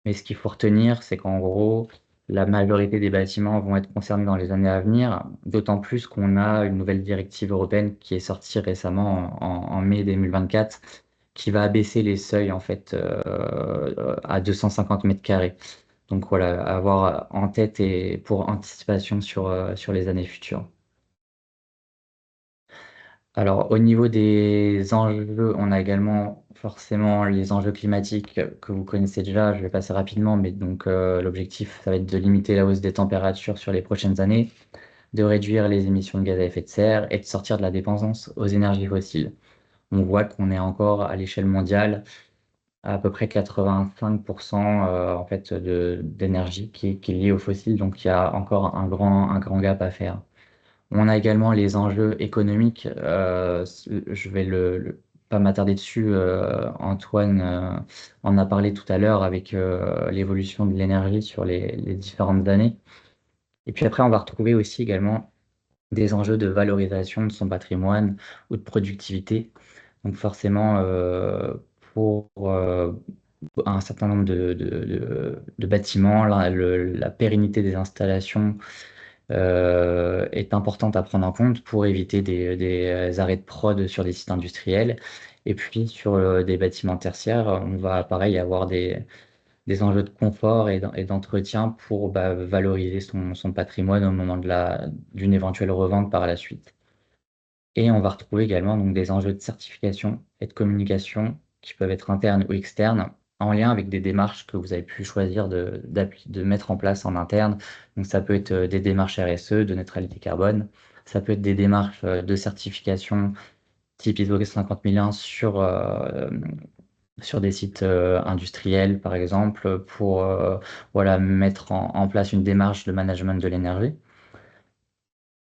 Mais ce qu'il faut retenir, c'est qu'en gros, la majorité des bâtiments vont être concernés dans les années à venir, d'autant plus qu'on a une nouvelle directive européenne qui est sortie récemment en mai 2024, qui va abaisser les seuils en fait à 250 m². Donc voilà, à avoir en tête et pour anticipation sur les années futures. Alors, au niveau des enjeux, on a également forcément les enjeux climatiques que vous connaissez déjà. Je vais passer rapidement, mais donc l'objectif, ça va être de limiter la hausse des températures sur les prochaines années, de réduire les émissions de gaz à effet de serre et de sortir de la dépendance aux énergies fossiles. On voit qu'on est encore à l'échelle mondiale à peu près 85% en fait d'énergie qui est liée aux fossiles, donc il y a encore un grand gap à faire. On a également les enjeux économiques. Je vais pas m'attarder dessus. Antoine en a parlé tout à l'heure avec l'évolution de l'énergie sur les différentes années. Et puis après, on va retrouver aussi également des enjeux de valorisation de son patrimoine ou de productivité. Donc forcément, pour un certain nombre de bâtiments, la pérennité des installations est importante à prendre en compte pour éviter des arrêts de prod sur des sites industriels. Et puis sur des bâtiments tertiaires, on va pareil avoir des enjeux de confort et d'entretien pour valoriser son patrimoine au moment d'une éventuelle revente par la suite. Et on va retrouver également donc, des enjeux de certification et de communication qui peuvent être internes ou externes, en lien avec des démarches que vous avez pu choisir de mettre en place en interne. Donc ça peut être des démarches RSE, de neutralité carbone, ça peut être des démarches de certification type ISO 50001 sur des sites industriels, par exemple, pour voilà, mettre en place une démarche de management de l'énergie.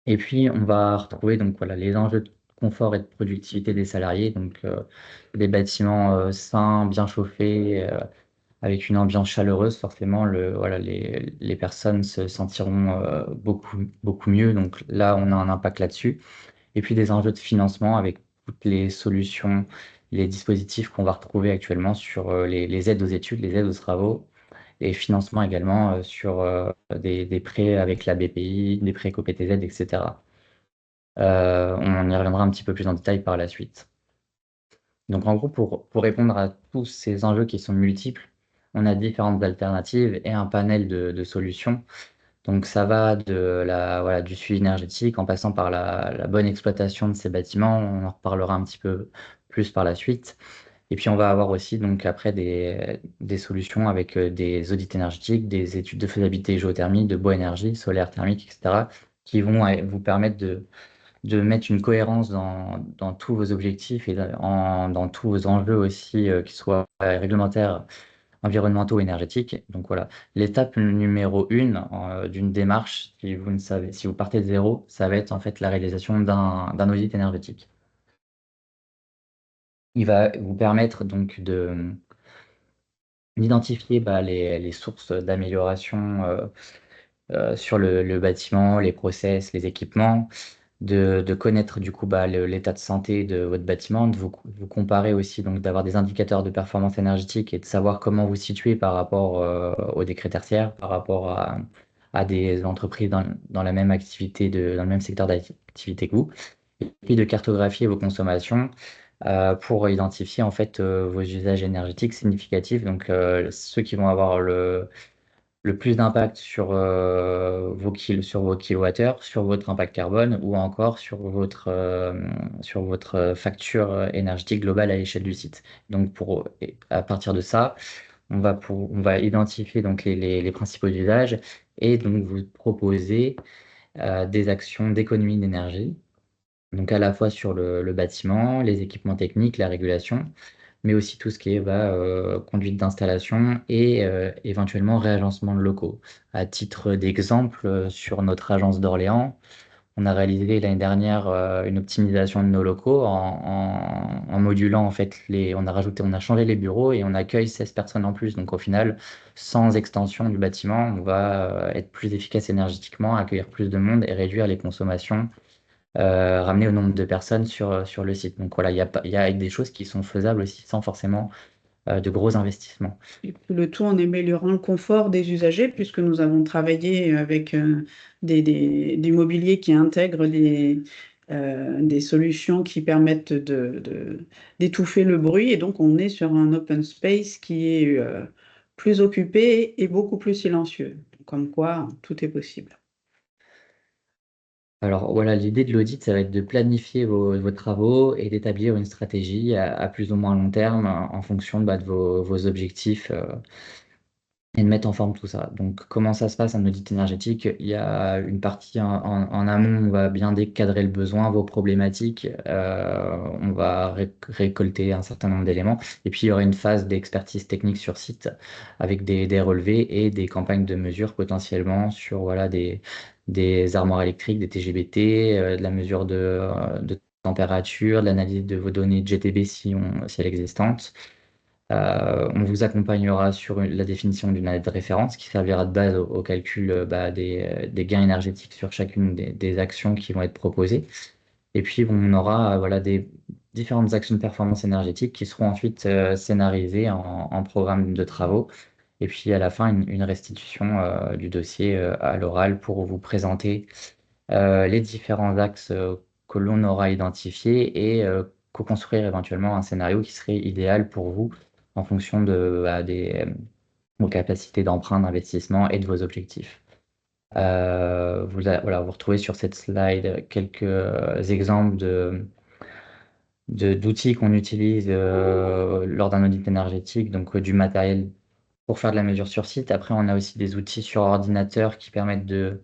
Et puis, on va retrouver donc, voilà, les enjeux de confort et de productivité des salariés, donc des bâtiments sains, bien chauffés, avec une ambiance chaleureuse, forcément, voilà, les personnes se sentiront beaucoup mieux. Donc là, on a un impact là-dessus. Et puis des enjeux de financement avec toutes les solutions, les dispositifs qu'on va retrouver actuellement sur les aides aux études, les aides aux travaux, et financement également sur des prêts avec la BPI, des prêts COPTZ, etc. On y reviendra un petit peu plus en détail par la suite. Donc en gros, pour répondre à tous ces enjeux qui sont multiples, on a différentes alternatives et un panel de solutions. Donc ça va voilà, du suivi énergétique en passant par la bonne exploitation de ces bâtiments. On en reparlera un petit peu plus par la suite. Et puis on va avoir aussi donc après des solutions avec des audits énergétiques, des études de faisabilité géothermie, de bois énergie, solaire thermique, etc., qui vont vous permettre de mettre une cohérence dans tous vos objectifs et dans tous vos enjeux aussi, qui soient réglementaires, environnementaux, énergétiques. Donc voilà, l'étape numéro 1 d'une démarche, si vous partez de zéro, ça va être en fait la réalisation d'un audit énergétique. Il va vous permettre donc d'identifier les sources d'amélioration sur le bâtiment, les process, les équipements, de connaître du coup l'état de santé de votre bâtiment, de vous comparer aussi, donc d'avoir des indicateurs de performance énergétique et de savoir comment vous situer par rapport aux décrets tertiaires, par rapport à des entreprises dans la même activité, dans le même secteur d'activité que vous, et puis de cartographier vos consommations pour identifier en fait vos usages énergétiques significatifs, donc ceux qui vont avoir le plus d'impact sur sur vos kilowattheures, sur votre impact carbone ou encore sur votre facture énergétique globale à l'échelle du site. Donc à partir de ça, on va identifier donc les principaux usages et donc vous proposer des actions d'économie d'énergie. Donc à la fois sur le bâtiment, les équipements techniques, la régulation, mais aussi tout ce qui est conduite d'installation et éventuellement réagencement de locaux. À titre d'exemple, sur notre agence d'Orléans, on a réalisé l'année dernière une optimisation de nos locaux en modulant en fait on a changé les bureaux et on accueille 16 personnes en plus. Donc au final, sans extension du bâtiment, on va être plus efficace énergétiquement, accueillir plus de monde et réduire les consommations ramener au nombre de personnes sur le site. Donc voilà, il y a des choses qui sont faisables aussi sans forcément de gros investissements. Le tout en améliorant le confort des usagers, puisque nous avons travaillé avec des mobiliers qui intègrent des solutions qui permettent d'étouffer le bruit. Et donc, on est sur un open space qui est plus occupé et beaucoup plus silencieux. Comme quoi, tout est possible. Alors voilà, l'idée de l'audit, ça va être de planifier vos travaux et d'établir une stratégie à plus ou moins long terme en fonction de vos objectifs et de mettre en forme tout ça. Donc, comment ça se passe un audit énergétique? Il y a une partie en amont, on va bien décadrer le besoin, vos problématiques, on va récolter un certain nombre d'éléments, et puis il y aura une phase d'expertise technique sur site avec des relevés et des campagnes de mesure potentiellement sur voilà, des armoires électriques, des TGBT, de la mesure de température, de l'analyse de vos données de GTB si elle est existante. On vous accompagnera sur la définition d'une année de référence qui servira de base au calcul des gains énergétiques sur chacune des actions qui vont être proposées. Et puis, on aura voilà, des différentes actions de performance énergétique qui seront ensuite scénarisées en programme de travaux. Et puis, à la fin, une restitution du dossier à l'oral pour vous présenter les différents axes que l'on aura identifiés et co-construire éventuellement un scénario qui serait idéal pour vous en fonction vos capacités d'emprunt, d'investissement et de vos objectifs. Voilà, vous retrouvez sur cette slide quelques exemples d'outils qu'on utilise lors d'un audit énergétique, donc du matériel pour faire de la mesure sur site. Après, on a aussi des outils sur ordinateur qui permettent de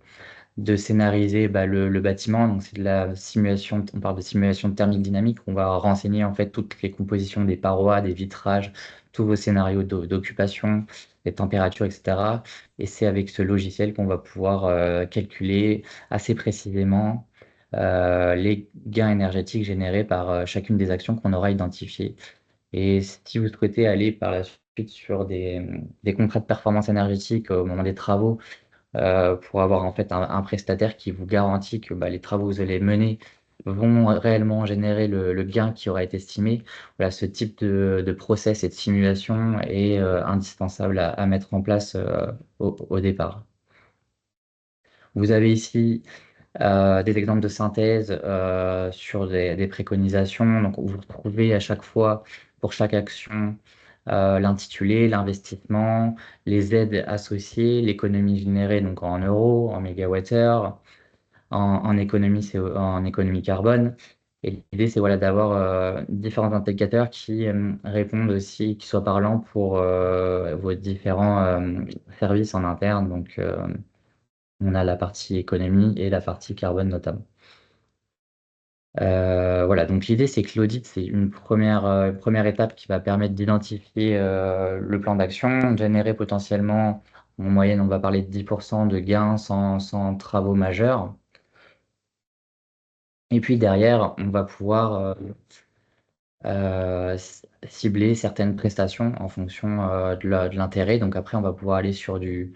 scénariser le bâtiment. Donc, c'est de la simulation, on parle de simulation thermique dynamique. On va renseigner en fait toutes les compositions des parois, des vitrages, tous vos scénarios d'occupation, les températures, etc. Et c'est avec ce logiciel qu'on va pouvoir calculer assez précisément les gains énergétiques générés par chacune des actions qu'on aura identifiées. Et si vous souhaitez aller par la suite sur des contrats de performance énergétique au moment des travaux, pour avoir en fait un prestataire qui vous garantit que les travaux que vous allez mener vont réellement générer le gain qui aura été estimé. Voilà, ce type de process et de simulation est indispensable à mettre en place au départ. Vous avez ici des exemples de synthèse sur des préconisations. Donc, vous retrouvez à chaque fois, pour chaque action, l'intitulé, l'investissement, les aides associées, l'économie générée donc en euros, en mégawattheure, en économie, en économie carbone. Et l'idée, c'est voilà, d'avoir différents indicateurs qui répondent aussi, qui soient parlants pour vos différents services en interne. Donc, on a la partie économie et la partie carbone notamment. Voilà, donc l'idée, c'est que l'audit, c'est une première étape qui va permettre d'identifier le plan d'action, de générer potentiellement, en moyenne, on va parler de 10% de gains sans travaux majeurs. Et puis derrière, on va pouvoir cibler certaines prestations en fonction de l'intérêt. Donc après, on va pouvoir aller sur du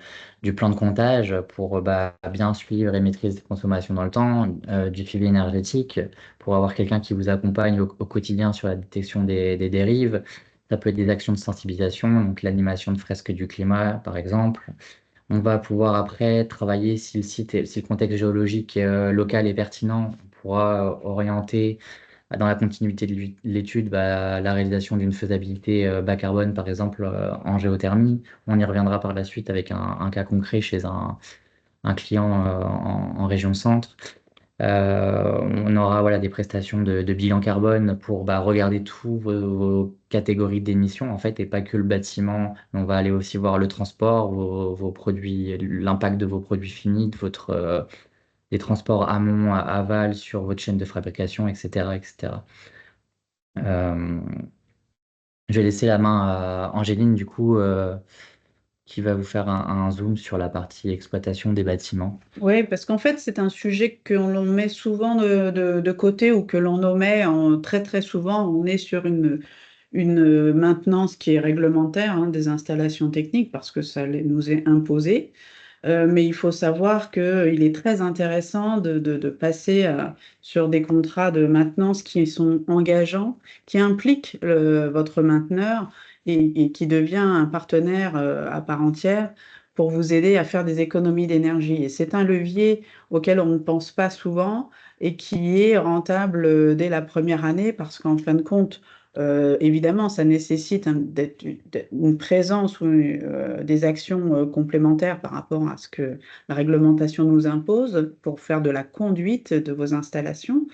plan de comptage pour bien suivre et maîtriser les consommations dans le temps, du suivi énergétique, pour avoir quelqu'un qui vous accompagne au quotidien sur la détection des dérives. Ça peut être des actions de sensibilisation, donc l'animation de fresques du climat, par exemple. On va pouvoir après travailler si si le contexte géologique local est pertinent, on pourra orienter dans la continuité de l'étude, la réalisation d'une faisabilité bas carbone, par exemple, en géothermie. On y reviendra par la suite avec un cas concret chez un client en région centre. On aura voilà, des prestations de bilan carbone pour regarder toutes vos catégories d'émissions, en fait, et pas que le bâtiment. On va aller aussi voir le transport, vos produits, l'impact de vos produits finis, de des transports amont à aval sur votre chaîne de fabrication, etc., etc. Euh, je vais laisser la main à Angéline, du coup, qui va vous faire un zoom sur la partie exploitation des bâtiments. Oui, parce qu'en fait, c'est un sujet que l'on met souvent de côté ou que l'on omet très très souvent. On est sur une maintenance qui est réglementaire des installations techniques parce que ça nous est imposé. Mais il faut savoir qu'il est très intéressant de passer sur des contrats de maintenance qui sont engageants, qui impliquent votre mainteneur et qui devient un partenaire à part entière pour vous aider à faire des économies d'énergie. Et c'est un levier auquel on ne pense pas souvent et qui est rentable dès la première année parce qu'en fin de compte, évidemment, ça nécessite une présence ou des actions complémentaires par rapport à ce que la réglementation nous impose pour faire de la conduite de vos installations.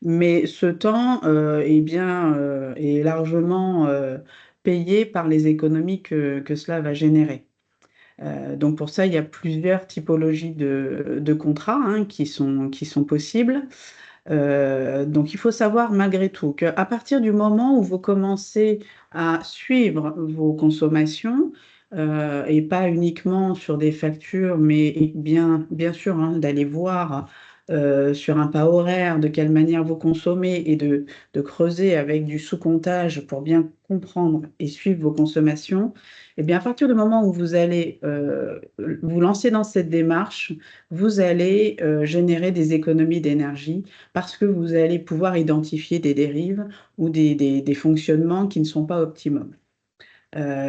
Mais ce temps est largement payé par les économies que cela va générer. Donc pour ça, il y a plusieurs typologies de contrats qui sont possibles. Donc il faut savoir malgré tout qu'à partir du moment où vous commencez à suivre vos consommations, et pas uniquement sur des factures, mais bien sûr d'aller voir sur un pas horaire de quelle manière vous consommez et de creuser avec du sous-comptage pour bien comprendre et suivre vos consommations, et bien à partir du moment où vous allez vous lancer dans cette démarche, vous allez générer des économies d'énergie parce que vous allez pouvoir identifier des dérives ou des fonctionnements qui ne sont pas optimums.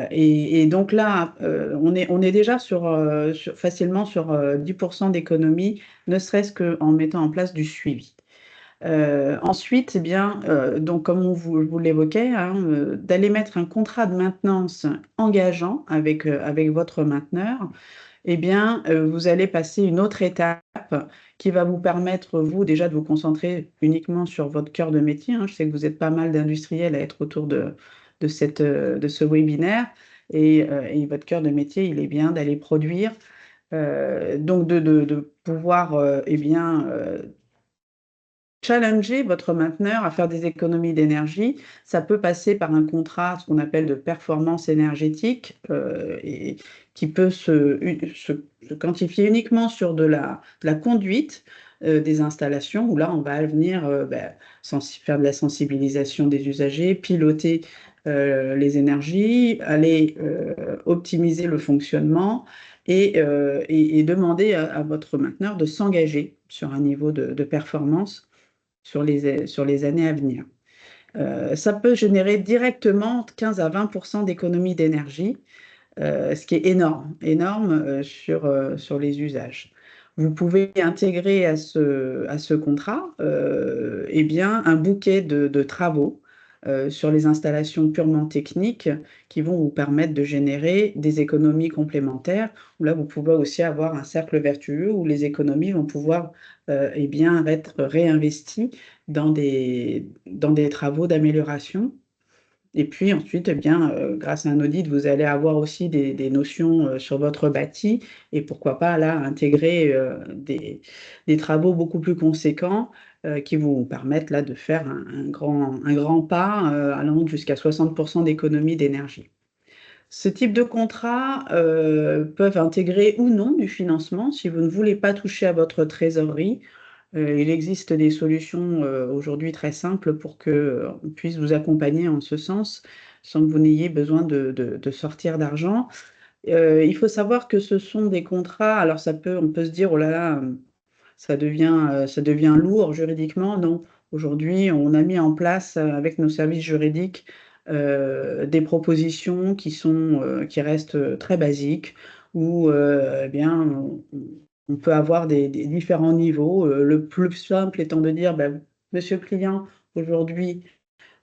Et donc là, on est déjà facilement sur 10% d'économie, ne serait-ce qu'en mettant en place du suivi. Ensuite, eh bien, donc comme je vous l'évoquais, d'aller mettre un contrat de maintenance engageant avec votre mainteneur, eh bien, vous allez passer une autre étape qui va vous permettre, vous, déjà de vous concentrer uniquement sur votre cœur de métier. Je sais que vous êtes pas mal d'industriels à être autour de ce webinaire. Et votre cœur de métier, il est bien d'aller produire. Donc, de pouvoir eh bien, challenger votre mainteneur à faire des économies d'énergie. Ça peut passer par un contrat, ce qu'on appelle de performance énergétique, et qui peut se quantifier uniquement sur de la conduite des installations, où là, on va venir faire de la sensibilisation des usagers, piloter les énergies, aller optimiser le fonctionnement et demander à votre mainteneur de s'engager sur un niveau de performance sur les années à venir. Ça peut générer directement 15 à 20% d'économie d'énergie, ce qui est énorme sur les usages. Vous pouvez intégrer à ce contrat eh bien, un bouquet de travaux sur les installations purement techniques qui vont vous permettre de générer des économies complémentaires. Là, vous pouvez aussi avoir un cercle vertueux où les économies vont pouvoir eh bien, être réinvesties dans des travaux d'amélioration. Et puis ensuite, eh bien, grâce à un audit, vous allez avoir aussi des notions sur votre bâti et pourquoi pas là intégrer des travaux beaucoup plus conséquents qui vous permettent là de faire un grand pas allant jusqu'à 60% d'économie d'énergie. Ce type de contrats peuvent intégrer ou non du financement si vous ne voulez pas toucher à votre trésorerie. Il existe des solutions aujourd'hui très simples pour qu'on puisse vous accompagner en ce sens sans que vous n'ayez besoin de sortir d'argent. Il faut savoir que ce sont des contrats, alors on peut se dire, oh là là, ça devient lourd juridiquement. Non, aujourd'hui, on a mis en place avec nos services juridiques des propositions qui restent très basiques, où eh bien, on peut avoir des différents niveaux. Le plus simple étant de dire, ben, monsieur le client, aujourd'hui,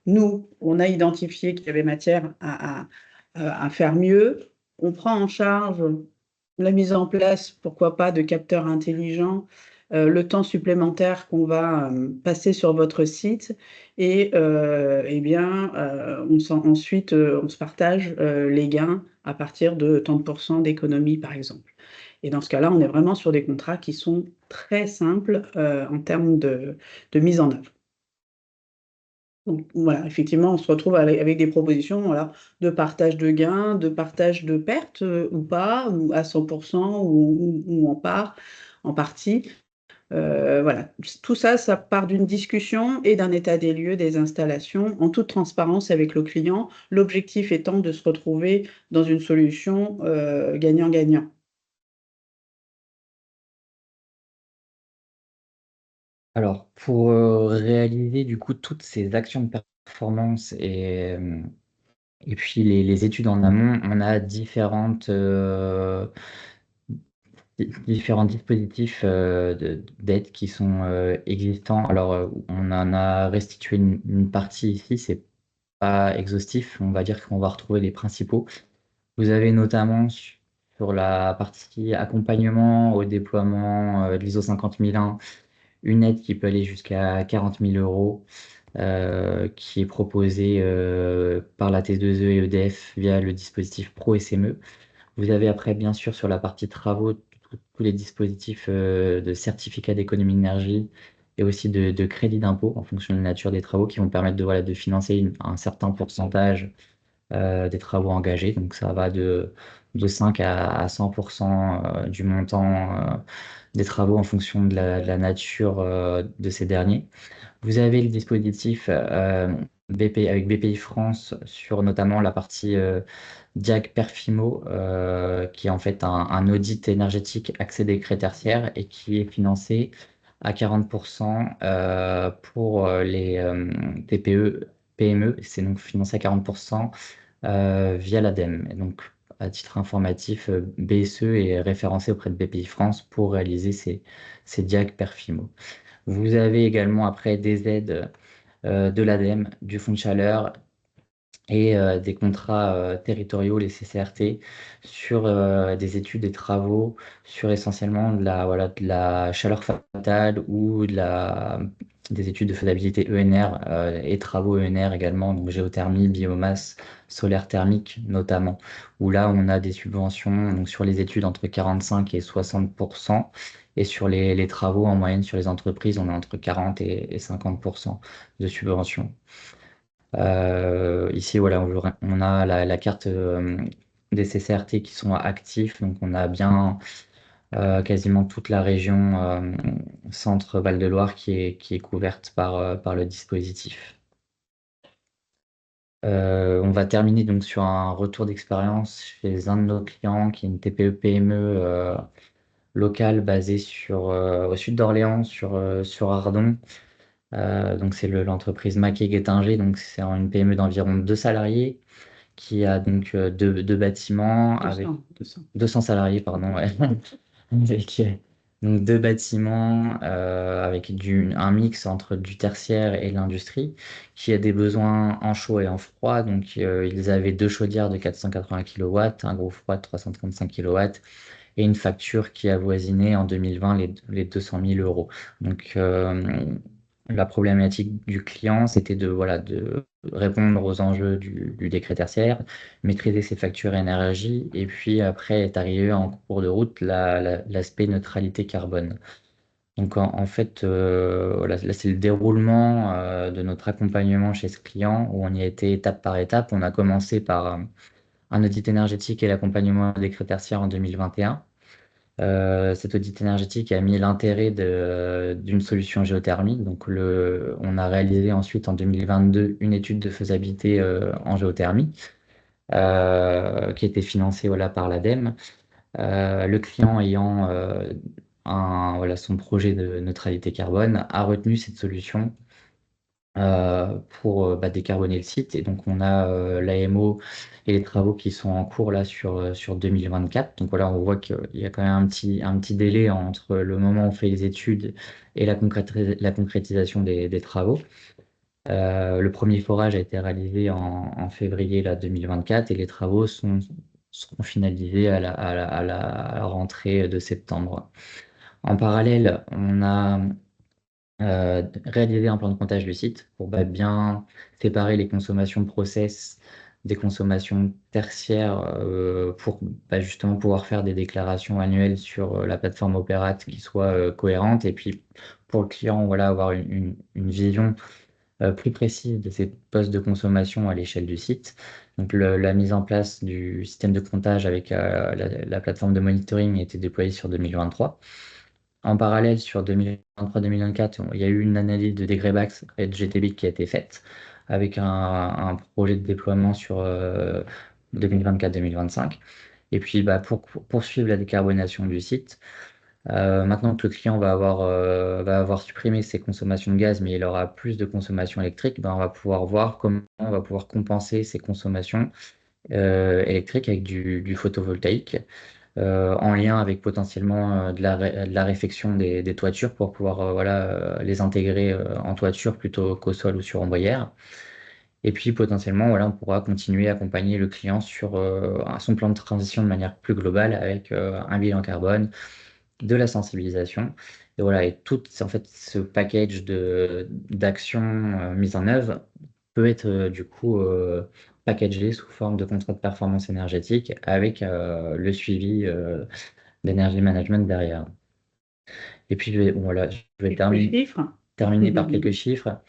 nous, on a identifié qu'il y avait matière à faire mieux. On prend en charge la mise en place, pourquoi pas, de capteurs intelligents, le temps supplémentaire qu'on va passer sur votre site et eh bien, ensuite, on se partage les gains à partir de tant de pourcents d'économie, par exemple. Et dans ce cas-là, on est vraiment sur des contrats qui sont très simples en termes de mise en œuvre. Donc voilà, effectivement, on se retrouve avec des propositions, voilà, de partage de gains, de partage de pertes, ou pas, ou à 100% ou en part, en partie. Voilà, tout ça, ça part d'une discussion et d'un état des lieux des installations en toute transparence avec le client, l'objectif étant de se retrouver dans une solution gagnant-gagnant. Alors, pour réaliser du coup toutes ces actions de performance et puis les études en amont, on a différents dispositifs d'aide qui sont existants. Alors, on en a restitué une partie ici, c'est pas exhaustif, on va dire qu'on va retrouver les principaux. Vous avez notamment sur la partie accompagnement au déploiement de l'ISO 50001, une aide qui peut aller jusqu'à 40 000 euros, qui est proposée par la T2E et EDF via le dispositif Pro SME. Vous avez après, bien sûr, sur la partie travaux, tous les dispositifs de certificats d'économie d'énergie et aussi de crédit d'impôt en fonction de la nature des travaux qui vont permettre de financer un certain pourcentage des travaux engagés. Donc ça va de 5 à 100% du montant des travaux en fonction de la nature de ces derniers. Vous avez le dispositif avec BPI France sur notamment la partie Diag Perfimo, qui est en fait un audit énergétique accès des crêts tertiaires et qui est financé à 40% pour les TPE, PME. C'est donc financé à 40% via l'ADEME. Et donc, à titre informatif, BSE est référencé auprès de BPI France pour réaliser ces Diag Perfimo. Vous avez également après des aides de l'ADEME, du Fonds de chaleur et des contrats territoriaux, les CCRT, sur des études et travaux sur essentiellement de la chaleur fatale ou des études de faisabilité ENR et travaux ENR également, donc géothermie, biomasse, solaire thermique notamment, où là on a des subventions donc sur les études entre 45 et 60%. Et sur les travaux, en moyenne, sur les entreprises, on est entre 40 et 50% de subventions. Ici, voilà, on a la carte des CCRT qui sont actifs, donc on a bien quasiment toute la région Centre-Val de Loire qui est couverte par le dispositif. On va terminer donc sur un retour d'expérience chez un de nos clients qui est une TPE-PME locale basée au sud d'Orléans, sur Ardon. Donc c'est l'entreprise Maquet Guettinger, donc c'est une PME d'environ 2 salariés qui a donc deux bâtiments avec 200 salariés, pardon, ouais. Avec, donc 2 bâtiments avec un mix entre du tertiaire et l'industrie, qui a des besoins en chaud et en froid. Donc ils avaient 2 chaudières de 480 kW, un gros froid de 335 kW et une facture qui avoisinait en 2020 les 200 000 euros. Donc la problématique du client, c'était de répondre aux enjeux du décret tertiaire, maîtriser ses factures énergie, et puis après est arrivé en cours de route l'aspect neutralité carbone. Donc en fait, voilà, là c'est le déroulement de notre accompagnement chez ce client, où on y a été étape par étape. On a commencé par un audit énergétique et l'accompagnement des décret tertiaire en 2021. Cet audit énergétique a mis l'intérêt d'une solution géothermique. Donc, on a réalisé ensuite en 2022 une étude de faisabilité en géothermie qui était financée voilà, par l'ADEME. Le client ayant son projet de neutralité carbone a retenu cette solution pour décarboner le site. Et donc, on a l'AMO et les travaux qui sont en cours là sur 2024. Donc voilà, on voit qu'il y a quand même un petit délai entre le moment où on fait les études et la concrétisation des travaux. Le premier forage a été réalisé en février là, 2024 et les travaux seront finalisés à la rentrée de septembre. En parallèle, on a réaliser un plan de comptage du site pour bien séparer les consommations process des consommations tertiaires pour justement pouvoir faire des déclarations annuelles sur la plateforme Opérate qui soient cohérentes et puis pour le client voilà, avoir une vision plus précise de ses postes de consommation à l'échelle du site. Donc la mise en place du système de comptage avec la plateforme de monitoring a été déployée sur 2023. En parallèle, sur 2023-2024, il y a eu une analyse de Degrebax et de GTB qui a été faite avec un projet de déploiement sur 2024-2025. Et puis, pour poursuivre la décarbonation du site, maintenant que le client va avoir supprimé ses consommations de gaz, mais il aura plus de consommation électrique, on va pouvoir voir comment on va pouvoir compenser ces consommations électriques avec du photovoltaïque. En lien avec potentiellement de la réfection des toitures pour pouvoir les intégrer en toiture plutôt qu'au sol ou sur ombrière. Et puis potentiellement, voilà, on pourra continuer à accompagner le client sur son plan de transition de manière plus globale avec un bilan carbone, de la sensibilisation. Et voilà, et tout en fait, ce package d'actions mises en œuvre peut être du coup packagé sous forme de contrat de performance énergétique avec le suivi d'énergie management derrière. Et puis, voilà, je vais Quelques chiffres. terminer par quelques chiffres.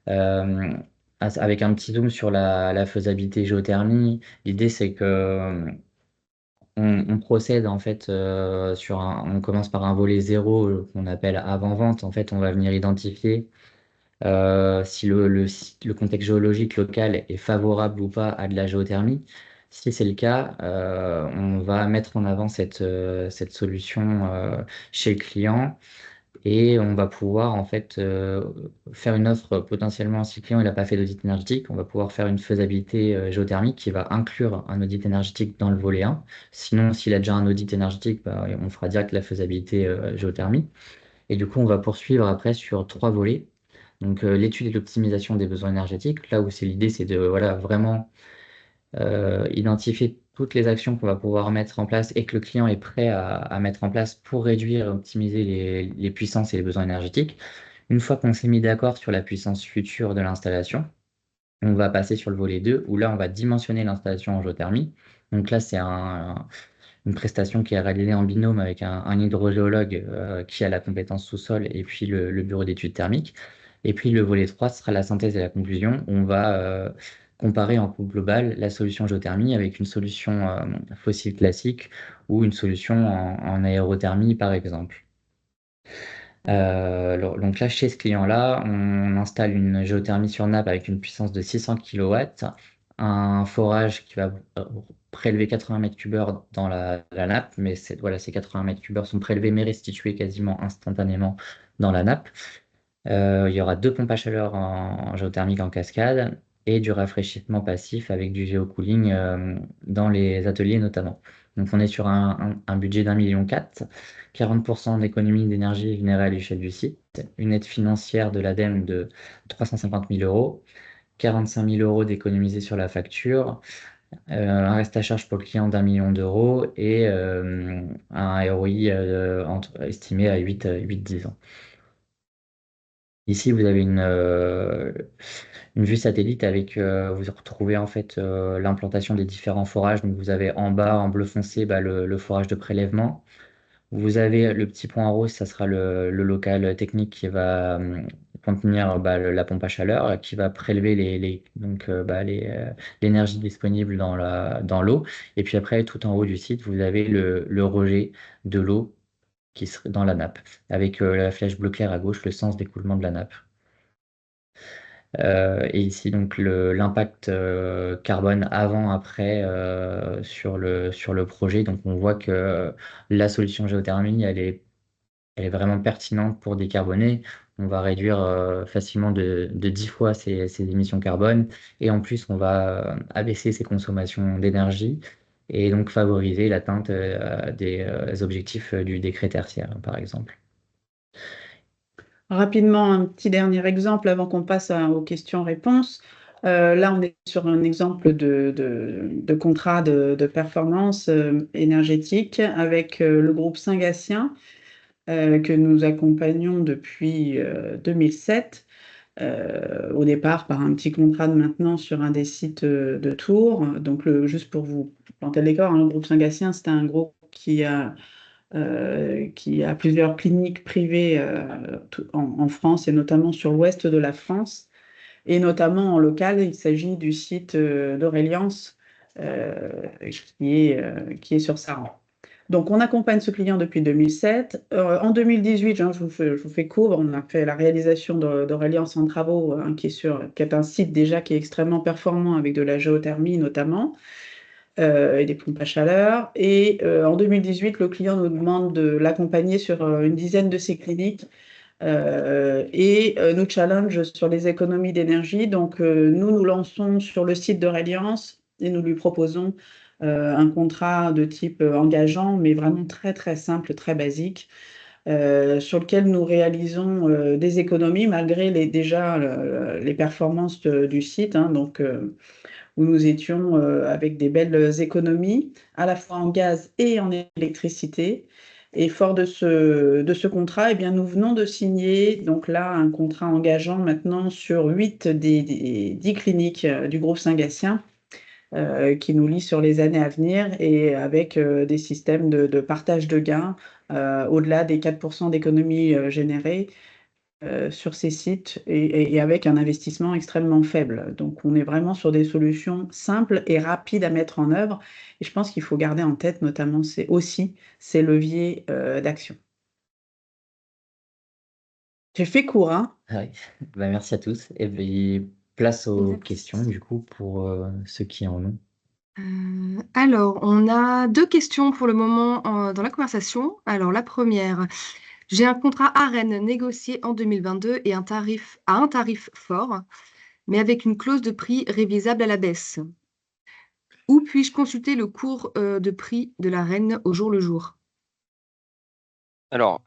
Euh, Avec un petit zoom sur la faisabilité géothermie, l'idée c'est que on procède en fait on commence par un volet zéro qu'on appelle avant-vente. En fait, on va venir identifier si le contexte géologique local est favorable ou pas à de la géothermie. Si c'est le cas, on va mettre en avant cette solution chez le client et on va pouvoir en fait faire une offre potentiellement si le client n'a pas fait d'audit énergétique, on va pouvoir faire une faisabilité géothermique qui va inclure un audit énergétique dans le volet 1. Sinon, s'il a déjà un audit énergétique, bah, on fera direct la faisabilité géothermie. Et du coup, on va poursuivre après sur 3 volets. Donc l'étude et l'optimisation des besoins énergétiques, là où l'idée, c'est de voilà, vraiment identifier toutes les actions qu'on va pouvoir mettre en place et que le client est prêt à mettre en place pour réduire et optimiser les puissances et les besoins énergétiques. Une fois qu'on s'est mis d'accord sur la puissance future de l'installation, on va passer sur le volet 2 où là, on va dimensionner l'installation en géothermie. Donc là, c'est une prestation qui est réalisée en binôme avec un hydrogéologue qui a la compétence sous-sol et puis le bureau d'études thermiques. Et puis le volet 3 sera la synthèse et la conclusion. On va comparer en coût global la solution géothermie avec une solution fossile classique ou une solution en aérothermie, par exemple. Donc là, chez ce client-là, on installe une géothermie sur nappe avec une puissance de 600 kW, un forage qui va prélever 80 m3 dans la nappe, mais voilà, ces 80 m3 sont prélevés mais restitués quasiment instantanément dans la nappe. Il y aura 2 pompes à chaleur en géothermique en cascade et du rafraîchissement passif avec du géocooling dans les ateliers notamment. Donc on est sur un budget d'1,4 million, 40% d'économie d'énergie générée à l'échelle du site, une aide financière de l'ADEME de 350 000 euros, 45 000 euros d'économisés sur la facture, un reste à charge pour le client d'1 million d'euros et un ROI estimé à 8-10 ans. Ici, vous avez une vue satellite avec, vous retrouvez en fait l'implantation des différents forages. Donc vous avez en bas, en bleu foncé, bah, le forage de prélèvement. Vous avez le petit point en rose, ça sera le local technique qui va contenir bah, la pompe à chaleur, qui va prélever l'énergie disponible dans l'eau. Et puis après, tout en haut du site, vous avez le rejet de l'eau qui serait dans la nappe, avec la flèche bleu clair à gauche, le sens d'écoulement de la nappe. Et ici, donc, l'impact carbone avant-après sur le projet. Donc, on voit que la solution géothermie, elle est vraiment pertinente pour décarboner. On va réduire facilement de 10 fois ses émissions carbone. Et en plus, on va abaisser ses consommations d'énergie et donc favoriser l'atteinte des objectifs du décret tertiaire, par exemple. Rapidement, un petit dernier exemple avant qu'on passe aux questions-réponses. Là, on est sur un exemple de contrat de performance énergétique avec le groupe Saint-Gatien que nous accompagnons depuis 2007. Au départ par un petit contrat de maintenance sur un des sites de Tours. Donc, juste pour vous planter le décor, le groupe Saint-Gatien, c'est un groupe qui a plusieurs cliniques privées en France et notamment sur l'ouest de la France. Et notamment en local, il s'agit du site d'Aureliance qui est sur Saran. Donc, on accompagne ce client depuis 2007. En 2018, je vous fais court, on a fait la réalisation d'Aureliance en travaux, qui est un site déjà qui est extrêmement performant avec de la géothermie notamment. Et des pompes à chaleur. Et en 2018, le client nous demande de l'accompagner sur une dizaine de ses cliniques et nous challenge sur les économies d'énergie. Donc, nous lançons sur le site d'Aureliance et nous lui proposons un contrat de type engageant, mais vraiment très, très simple, très basique, sur lequel nous réalisons des économies malgré les performances du site. Donc, où nous étions avec des belles économies, à la fois en gaz et en électricité. Et fort de ce contrat, eh bien, nous venons de signer donc là un contrat engageant maintenant sur 8 des 10 cliniques du groupe Saint-Gatien qui nous lie sur les années à venir et avec des systèmes de partage de gains au-delà des 4% d'économies générées sur ces sites et avec un investissement extrêmement faible. Donc, on est vraiment sur des solutions simples et rapides à mettre en œuvre. Et je pense qu'il faut garder en tête notamment aussi ces leviers d'action. J'ai fait court, hein? Ouais. Bah, merci à tous. Et puis, place aux Exact. questions, du coup, pour ceux qui en ont. Alors, on a 2 questions pour le moment dans la conversation. Alors, la première: j'ai un contrat à Rennes négocié en 2022 et à un tarif fort, mais avec une clause de prix révisable à la baisse. Où puis-je consulter le cours de prix de la Rennes au jour le jour? Alors,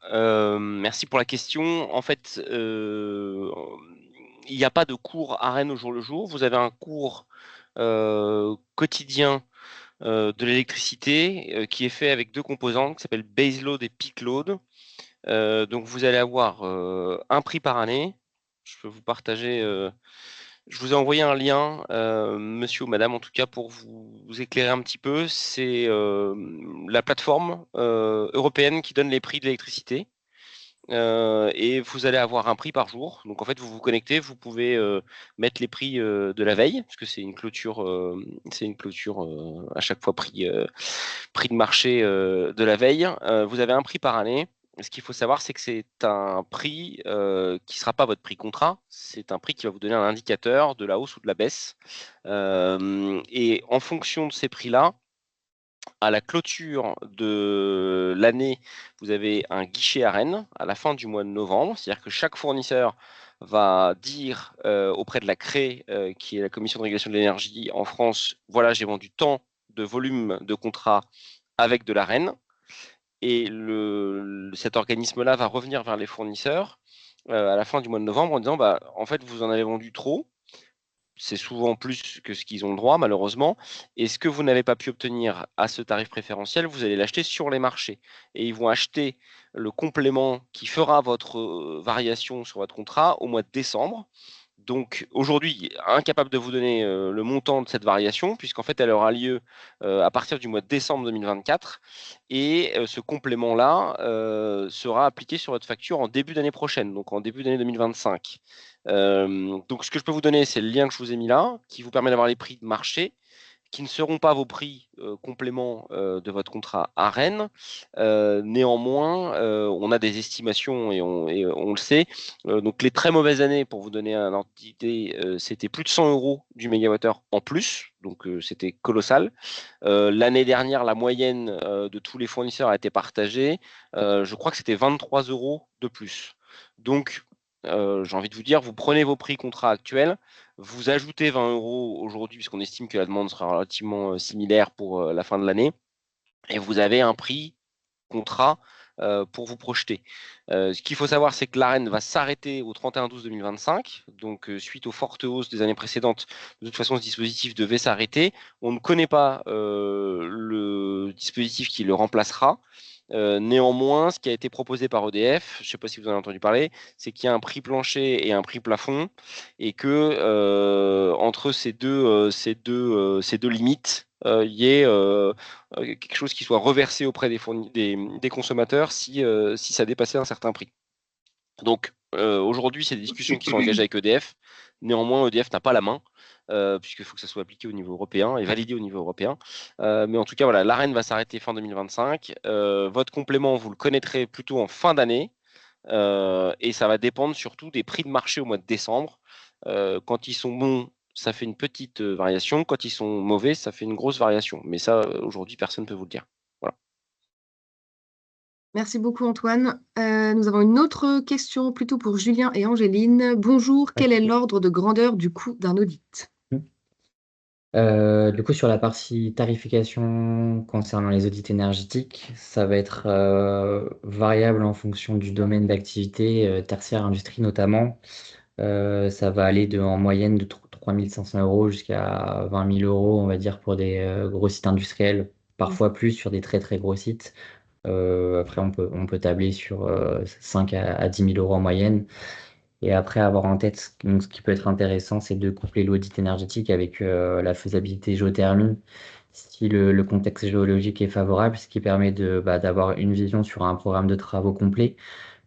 merci pour la question. En fait, il n'y a pas de cours à Rennes au jour le jour. Vous avez un cours quotidien de l'électricité qui est fait avec 2 composantes qui s'appellent base load et peak load. Donc vous allez avoir un prix par année. Je peux vous partager, je vous ai envoyé un lien, monsieur ou madame, en tout cas, pour vous éclairer un petit peu. C'est la plateforme européenne qui donne les prix de l'électricité. Et vous allez avoir un prix par jour. Donc en fait, vous vous connectez, vous pouvez mettre les prix de la veille, parce que c'est une clôture à chaque fois prix de marché de la veille. Vous avez un prix par année. Ce qu'il faut savoir, c'est que c'est un prix qui ne sera pas votre prix contrat. C'est un prix qui va vous donner un indicateur de la hausse ou de la baisse. Et en fonction de ces prix-là, à la clôture de l'année, vous avez un guichet à Rennes à la fin du mois de novembre. C'est-à-dire que chaque fournisseur va dire auprès de la CRE, qui est la Commission de régulation de l'énergie en France, voilà, j'ai vendu tant de volume de contrats avec de la Rennes. Et cet organisme-là va revenir vers les fournisseurs à la fin du mois de novembre en disant, bah, en fait, vous en avez vendu trop. C'est souvent plus que ce qu'ils ont le droit, malheureusement. Et ce que vous n'avez pas pu obtenir à ce tarif préférentiel, vous allez l'acheter sur les marchés. Et ils vont acheter le complément qui fera votre variation sur votre contrat au mois de décembre. Donc aujourd'hui, incapable de vous donner le montant de cette variation, puisqu'en fait, elle aura lieu à partir du mois de décembre 2024. Et ce complément-là sera appliqué sur votre facture en début d'année prochaine, donc en début d'année 2025. Donc ce que je peux vous donner, c'est le lien que je vous ai mis là, qui vous permet d'avoir les prix de marché, qui ne seront pas vos prix compléments de votre contrat à Rennes. Néanmoins, on a des estimations et on le sait. Donc les très mauvaises années, pour vous donner un ordre d'idée, c'était plus de 100 euros du mégawattheure en plus. Donc c'était colossal. L'année dernière, la moyenne de tous les fournisseurs a été partagée. Je crois que c'était 23 euros de plus. Donc j'ai envie de vous dire, vous prenez vos prix contrat actuels, vous ajoutez 20 euros aujourd'hui, puisqu'on estime que la demande sera relativement similaire pour la fin de l'année, et vous avez un prix contrat pour vous projeter. Ce qu'il faut savoir, c'est que l'AREN va s'arrêter au 31/12/2025, donc suite aux fortes hausses des années précédentes. De toute façon, ce dispositif devait s'arrêter. On ne connaît pas le dispositif qui le remplacera. Néanmoins, ce qui a été proposé par EDF, je ne sais pas si vous en avez entendu parler, c'est qu'il y a un prix plancher et un prix plafond, et que entre ces deux limites, il y ait quelque chose qui soit reversé auprès des consommateurs si ça dépassait un certain prix. Donc aujourd'hui, c'est des discussions qui sont engagées avec EDF. Néanmoins, EDF n'a pas la main, puisqu'il faut que ça soit appliqué au niveau européen et validé au niveau européen. Mais en tout cas, voilà, l'AREN va s'arrêter fin 2025. Votre complément, vous le connaîtrez plutôt en fin d'année. Et ça va dépendre surtout des prix de marché au mois de décembre. Quand ils sont bons, ça fait une petite variation. Quand ils sont mauvais, ça fait une grosse variation. Mais ça, aujourd'hui, personne ne peut vous le dire. Voilà. Merci beaucoup Antoine. Nous avons une autre question plutôt pour Julien et Angéline. Bonjour, quel est l'ordre de grandeur du coût d'un audit? Du coup, sur la partie tarification concernant les audits énergétiques, ça va être variable en fonction du domaine d'activité, tertiaire, industrie notamment. Ça va aller en moyenne de 3 500 euros jusqu'à 20 000 euros, on va dire, pour des gros sites industriels, parfois plus sur des très très gros sites. Après, on peut tabler sur 5 à 10 000 euros en moyenne. Et après, avoir en tête, donc, ce qui peut être intéressant, c'est de coupler l'audit énergétique avec la faisabilité géothermie, si le contexte géologique est favorable, ce qui permet d'avoir une vision sur un programme de travaux complet,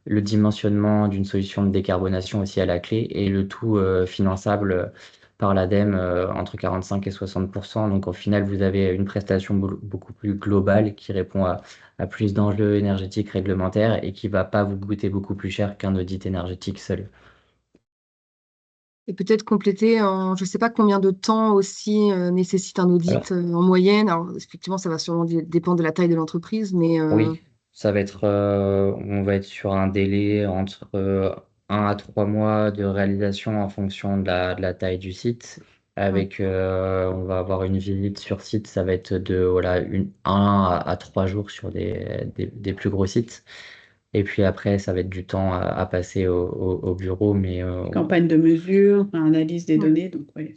le dimensionnement d'une solution de décarbonation aussi à la clé, et le tout finançable par l'ADEME entre 45 et 60%. Donc au final, vous avez une prestation beaucoup plus globale qui répond à plus d'enjeux énergétiques réglementaires et qui va pas vous coûter beaucoup plus cher qu'un audit énergétique seul. Et peut-être compléter en, je ne sais pas combien de temps aussi nécessite un Alors, audit en moyenne. Alors, effectivement, ça va sûrement dépendre de la taille de l'entreprise, mais oui, ça va être, on va être sur un délai entre 1 à 3 mois de réalisation en fonction de la taille du site. ouais. Avec, on va avoir une visite sur site, ça va être de voilà, 1 à 3 jours sur des plus gros sites. Et puis après, ça va être du temps à passer au bureau, Campagne de mesure, analyse des Mm. données, donc oui.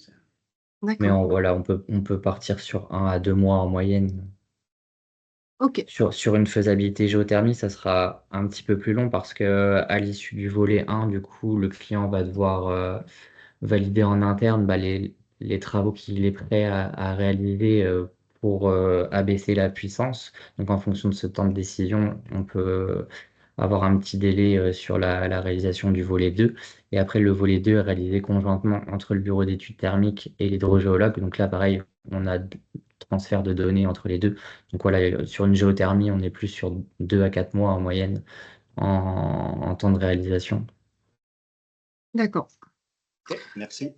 D'accord. voilà, on peut partir sur 1 à 2 mois en moyenne. Ok. Sur une faisabilité géothermie, ça sera un petit peu plus long parce que à l'issue du volet 1, du coup, le client va devoir valider en interne les travaux qu'il est prêt à réaliser pour abaisser la puissance. Donc, en fonction de ce temps de décision, on peut avoir un petit délai sur la réalisation du volet 2. Et après, le volet 2 est réalisé conjointement entre le bureau d'études thermiques et l'hydrogéologue. Donc là, pareil, on a transfert de données entre les deux. Donc voilà, sur une géothermie, on est plus sur 2 à 4 mois en moyenne en temps de réalisation. D'accord. Ok, merci.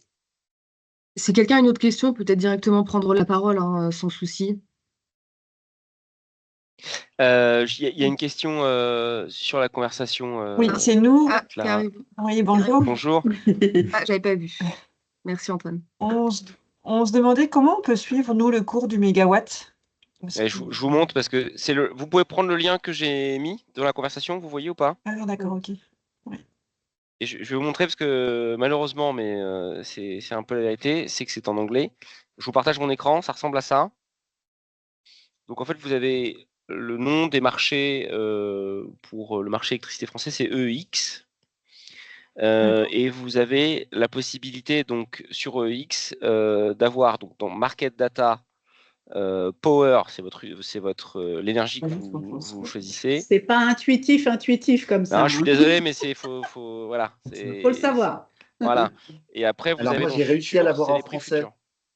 Si quelqu'un a une autre question, peut-être directement prendre la parole, hein, sans souci. Il y a une question sur la conversation. Oui, c'est nous. Ah, qui Clara. arrive. Oui, bonjour. Bonjour. Ah, j'avais pas vu. Merci Antoine. On se demandait comment on peut suivre, nous, le cours du mégawatt. Parce que- Je vous montre parce que c'est le. Vous pouvez prendre le lien que j'ai mis dans la conversation, vous voyez ou pas? Ah, d'accord, ok. Et je vais vous montrer parce que malheureusement, mais c'est un peu la vérité, c'est que c'est en anglais. Je vous partage mon écran, ça ressemble à ça. Donc en fait, vous avez le nom des marchés pour le marché électricité français, c'est EEX. Et vous avez la possibilité donc sur EEX d'avoir donc dans Market Data Power, c'est votre l'énergie que vous choisissez. C'est pas intuitif comme ça, Non, je suis hein. désolé, mais voilà, Faut le savoir. voilà. Et après, vous Alors avez moi, dans j'ai réussi à futur, l'avoir c'est en les prix français. futurs.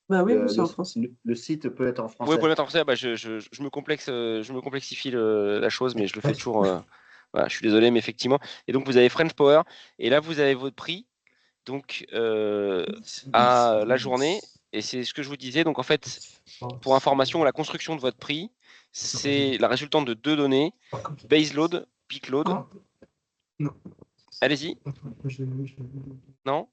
Bah oui, Le, c'est en le- français. le site peut être en Vous pouvez français. le mettre en français. Bah, je me complexifie la chose, mais je le fais toujours. Voilà, je suis désolé, mais effectivement. Et donc, vous avez French Power. Et là, vous avez votre prix. Donc, à la journée. Et c'est ce que je vous disais. Donc, en fait, pour information, la construction de votre prix, c'est la résultante de deux données, base load, peak load. Allez-y. Non?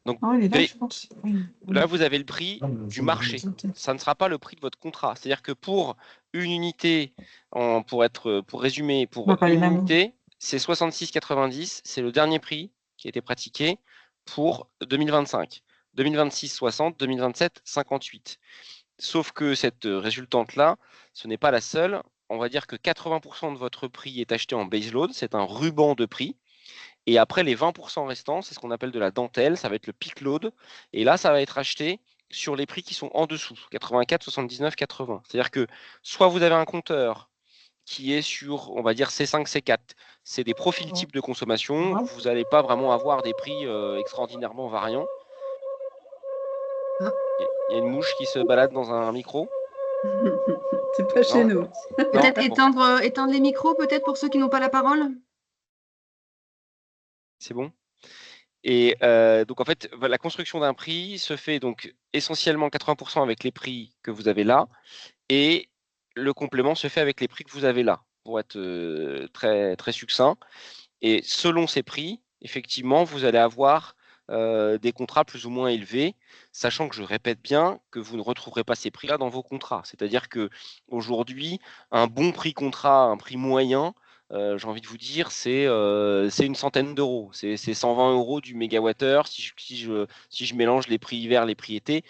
Donc, Ah, il est là, je pense. Oui. là, vous avez le prix du marché. Ça ne sera pas le prix de votre contrat. C'est-à-dire que pour une unité, pour résumer, On pour n'a pas les une mêmes. unité, c'est 66,90. C'est le dernier prix qui a été pratiqué pour 2025. 2026, 60. 2027, 58. Sauf que cette résultante-là, ce n'est pas la seule. On va dire que 80% de votre prix est acheté en base load. C'est un ruban de prix. Et après, les 20% restants, c'est ce qu'on appelle de la dentelle, ça va être le peak load. Et là, ça va être acheté sur les prix qui sont en dessous, 84, 79, 80. C'est-à-dire que soit vous avez un compteur qui est sur, on va dire, C5, C4. C'est des profils types de consommation. Vous n'allez pas vraiment avoir des prix extraordinairement variants. Ah. Il y a une mouche qui se balade dans un micro. C'est pas chez Non. nous. Peut-être Bon, éteindre les micros, peut-être pour ceux qui n'ont pas la parole. c'est bon. Et donc en fait, la construction d'un prix se fait donc essentiellement 80% avec les prix que vous avez là, et le complément se fait avec les prix que vous avez là, pour être très, très succinct. Et selon ces prix, effectivement, vous allez avoir des contrats plus ou moins élevés, sachant que je répète bien que vous ne retrouverez pas ces prix-là dans vos contrats. C'est-à-dire que aujourd'hui, un bon prix contrat, un prix moyen, j'ai envie de vous dire, c'est une centaine d'euros. C'est 120 euros du mégawattheure si je mélange les prix hiver, les prix été.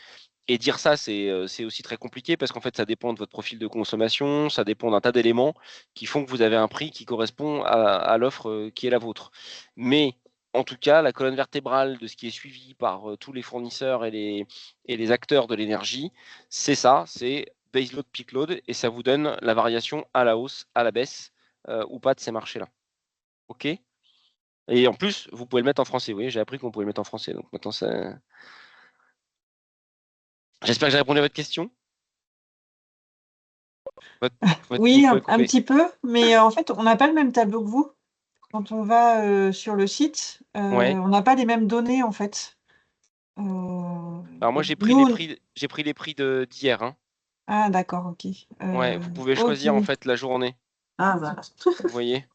Et dire ça, c'est aussi très compliqué parce qu'en fait, ça dépend de votre profil de consommation, ça dépend d'un tas d'éléments qui font que vous avez un prix qui correspond à l'offre qui est la vôtre. Mais en tout cas, la colonne vertébrale de ce qui est suivi par tous les fournisseurs et les acteurs de l'énergie, c'est ça, c'est baseload, peak load, et ça vous donne la variation à la hausse, à la baisse, ou pas de ces marchés-là. OK? Et en plus, vous pouvez le mettre en français. Vous voyez, j'ai appris qu'on pouvait le mettre en français. Donc maintenant, ça... J'espère que j'ai répondu à votre question. Votre Oui, micro est un coupé. petit peu, mais en fait, on n'a pas le même tableau que vous. Quand on va sur le site, Ouais. on n'a pas les mêmes données, en fait. Alors moi, j'ai pris Nous, les prix d'hier. Hein. ah, d'accord, ok. Ouais, vous pouvez Ok. choisir en fait la journée. Ah, voilà. Vous voyez.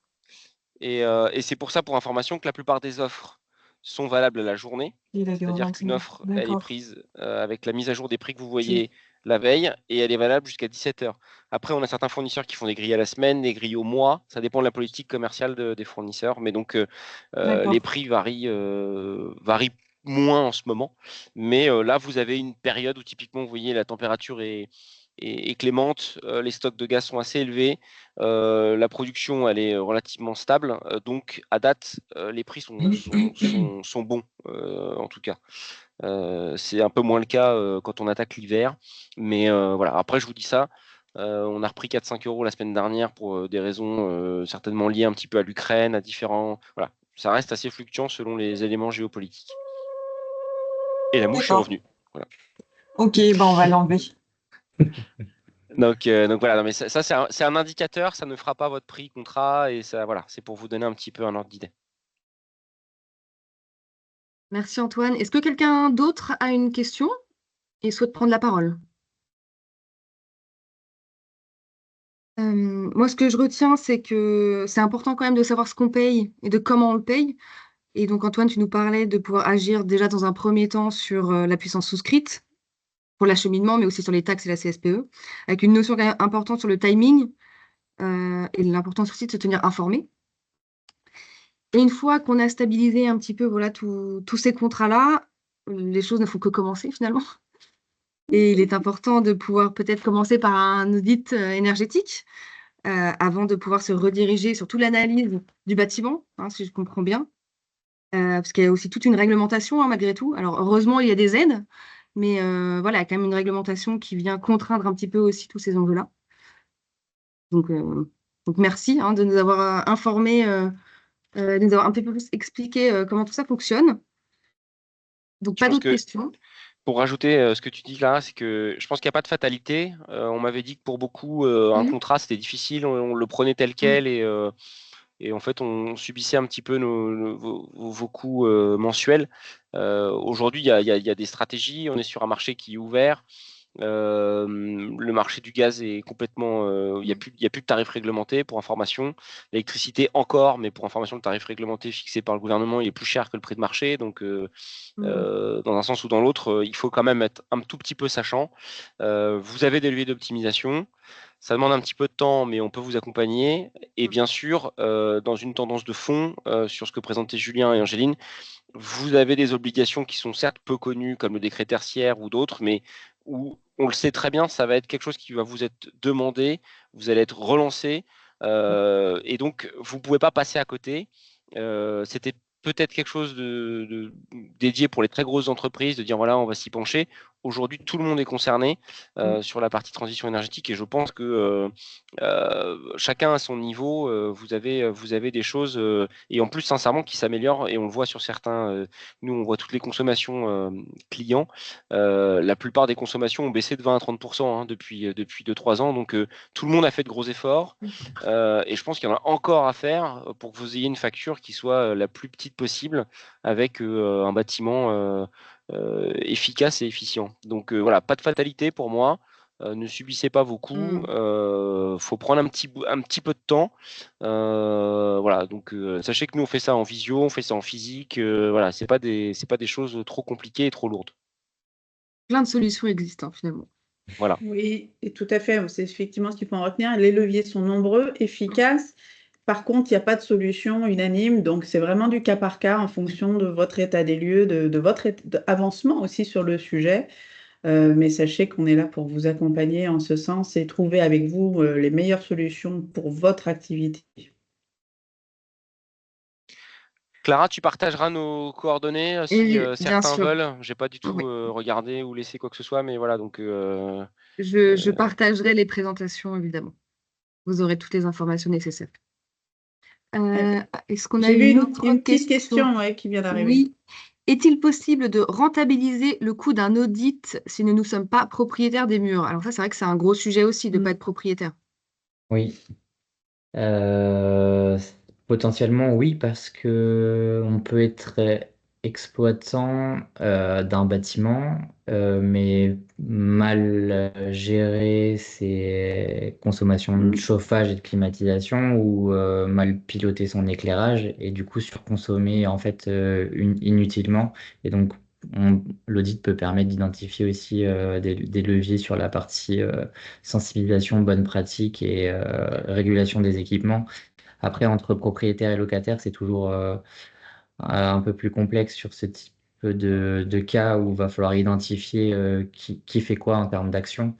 Et c'est pour ça, pour information, que la plupart des offres sont valables à la journée. C'est-à-dire qu'une offre, elle est D'accord. prise avec la mise à jour des prix que vous voyez la veille et elle est valable jusqu'à 17h. Après, on a certains fournisseurs qui font des grilles à la semaine, des grilles au mois. Ça dépend de la politique commerciale des fournisseurs. Mais donc, D'accord. les prix varient moins en ce moment. Mais là, vous avez une période où typiquement, vous voyez, la température est clémente, les stocks de gaz sont assez élevés, la production elle est relativement stable, donc à date les prix sont bons en tout cas. C'est un peu moins le cas quand on attaque l'hiver, mais voilà. Après je vous dis ça, on a repris 4-5 euros la semaine dernière pour des raisons certainement liées un petit peu à l'Ukraine, à différents. Voilà, ça reste assez fluctuant selon les éléments géopolitiques. Et la mouche est D'accord. revenue. Voilà. Ok, on va l'enlever. Donc voilà, non, mais ça c'est un indicateur, ça ne fera pas votre prix contrat et ça voilà, c'est pour vous donner un petit peu un ordre d'idée. Merci Antoine. Est-ce que quelqu'un d'autre a une question et souhaite prendre la parole? Moi, ce que je retiens, c'est que c'est important quand même de savoir ce qu'on paye et de comment on le paye. Et donc, Antoine, tu nous parlais de pouvoir agir déjà dans un premier temps sur la puissance souscrite pour l'acheminement, mais aussi sur les taxes et la CSPE, avec une notion quand même importante sur le timing et l'importance aussi de se tenir informé. Et une fois qu'on a stabilisé un petit peu voilà, tous ces contrats-là, les choses ne font que commencer finalement. Et il est important de pouvoir peut-être commencer par un audit énergétique avant de pouvoir se rediriger sur toute l'analyse du bâtiment, hein, si je comprends bien. Parce qu'il y a aussi toute une réglementation hein, malgré tout. Alors heureusement, il y a des aides, mais voilà, il y a quand même une réglementation qui vient contraindre un petit peu aussi tous ces enjeux-là. Donc merci hein, de nous avoir informés, de nous avoir un peu plus expliqué comment tout ça fonctionne. Donc Je pas pense d'autres que questions. pour rajouter ce que tu dis là, c'est que je pense qu'il n'y a pas de fatalité. On m'avait dit que pour beaucoup, un Mhm. contrat c'était difficile, on le prenait tel quel et en fait on subissait un petit peu vos coûts mensuels. Aujourd'hui, il y a des stratégies, on est sur un marché qui est ouvert. Le marché du gaz est complètement. Il y a plus de tarifs réglementés pour information. L'électricité encore, mais pour information, le tarif réglementé fixé par le gouvernement, il est plus cher que le prix de marché. Donc, dans un sens ou dans l'autre, il faut quand même être un tout petit peu sachant. Vous avez des leviers d'optimisation. Ça demande un petit peu de temps, mais on peut vous accompagner. Et bien sûr, dans une tendance de fond, sur ce que présentaient Julien et Angéline, vous avez des obligations qui sont certes peu connues, comme le décret tertiaire ou d'autres, mais où on le sait très bien, ça va être quelque chose qui va vous être demandé, vous allez être relancé, et donc vous ne pouvez pas passer à côté. C'était peut-être quelque chose dédié pour les très grosses entreprises, de dire voilà, on va s'y pencher. Aujourd'hui, tout le monde est concerné sur la partie transition énergétique et je pense que chacun à son niveau, vous avez des choses et en plus sincèrement qui s'améliorent et on le voit sur certains. Nous, on voit toutes les consommations clients. La plupart des consommations ont baissé de 20 à 30% hein, depuis 2-3 ans. Donc tout le monde a fait de gros efforts et je pense qu'il y en a encore à faire pour que vous ayez une facture qui soit la plus petite possible avec un bâtiment efficace et efficient. Donc voilà, pas de fatalité pour moi. Ne subissez pas vos coûts. Faut prendre un petit peu de temps. Voilà. Donc sachez que nous on fait ça en visio, on fait ça en physique. Voilà, c'est pas des choses trop compliquées et trop lourdes. Plein de solutions existent hein, finalement. Voilà. Oui, et tout à fait. C'est effectivement ce qu'il faut en retenir. Les leviers sont nombreux, efficaces. Par contre, il n'y a pas de solution unanime. Donc, c'est vraiment du cas par cas en fonction de votre état des lieux, de votre avancement aussi sur le sujet. Mais sachez qu'on est là pour vous accompagner en ce sens et trouver avec vous les meilleures solutions pour votre activité. Clara, tu partageras nos coordonnées si Et bien certains sûr. veulent. J'ai pas du tout Oui. regardé ou laissé quoi que ce soit, mais voilà, donc Je partagerai les présentations, évidemment. Vous aurez toutes les informations nécessaires. Est-ce qu'on a J'ai vu une autre une petite question? question qui vient d'arriver. Oui. Est-il possible de rentabiliser le coût d'un audit si nous ne sommes pas propriétaires des murs? Alors ça, c'est vrai que c'est un gros sujet aussi de ne pas être propriétaire. Oui. Euh, Potentiellement, oui, parce que on peut être exploitant d'un bâtiment, mais mal gérer ses consommations de chauffage et de climatisation ou mal piloter son éclairage et du coup surconsommer en fait inutilement. Et donc, l'audit peut permettre d'identifier aussi des leviers sur la partie sensibilisation, bonne pratique et régulation des équipements. Après, entre propriétaire et locataire, c'est toujours un peu plus complexe sur ce type de cas où il va falloir identifier qui fait quoi en termes d'action.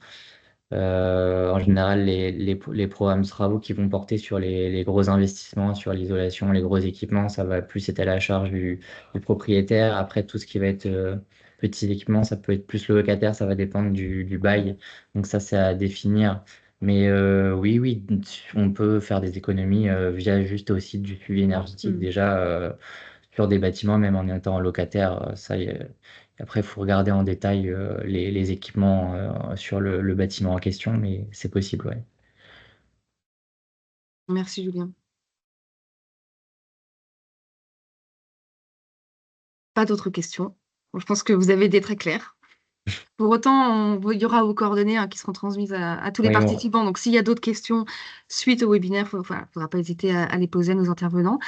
En général, les programmes de travaux qui vont porter sur les gros investissements, sur l'isolation, les gros équipements, ça va plus être à la charge du propriétaire. Après, tout ce qui va être petits équipements, ça peut être plus le locataire, ça va dépendre du bail. Donc ça, c'est à définir. Mais oui, oui, on peut faire des économies via juste aussi du suivi énergétique déjà sur des bâtiments, même en étant locataire. Après, il faut regarder en détail les équipements sur le bâtiment en question, mais c'est possible, ouais. Merci, Julien. Pas d'autres questions. Bon, je pense que vous avez été très clairs. Pour autant, il y aura vos coordonnées qui seront transmises à tous les Oui, participants. Donc, s'il y a d'autres questions suite au webinaire, il ne faudra pas hésiter à les poser à nos intervenants.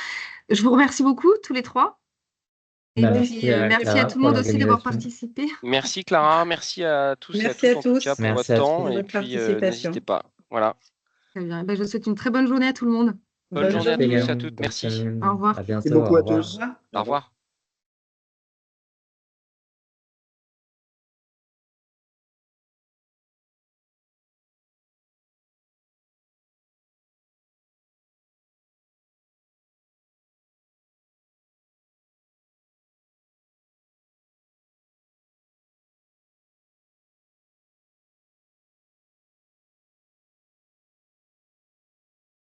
Je vous remercie beaucoup, tous les trois. Et Bah, puis, merci à merci à Clara tout le pour monde aussi d'avoir l'organisation. participé. merci Clara, merci à tous et à Merci à toutes en tout cas tous pour Merci votre à temps pour et votre puis participation. n'hésitez pas. Voilà. Très bien. Ben, je vous souhaite une très bonne journée à tout le monde. Bonne journée à tous et à également. toutes. Bonne Merci. semaine. Au revoir. À Merci bientôt. beaucoup Au à revoir. tous. Au revoir.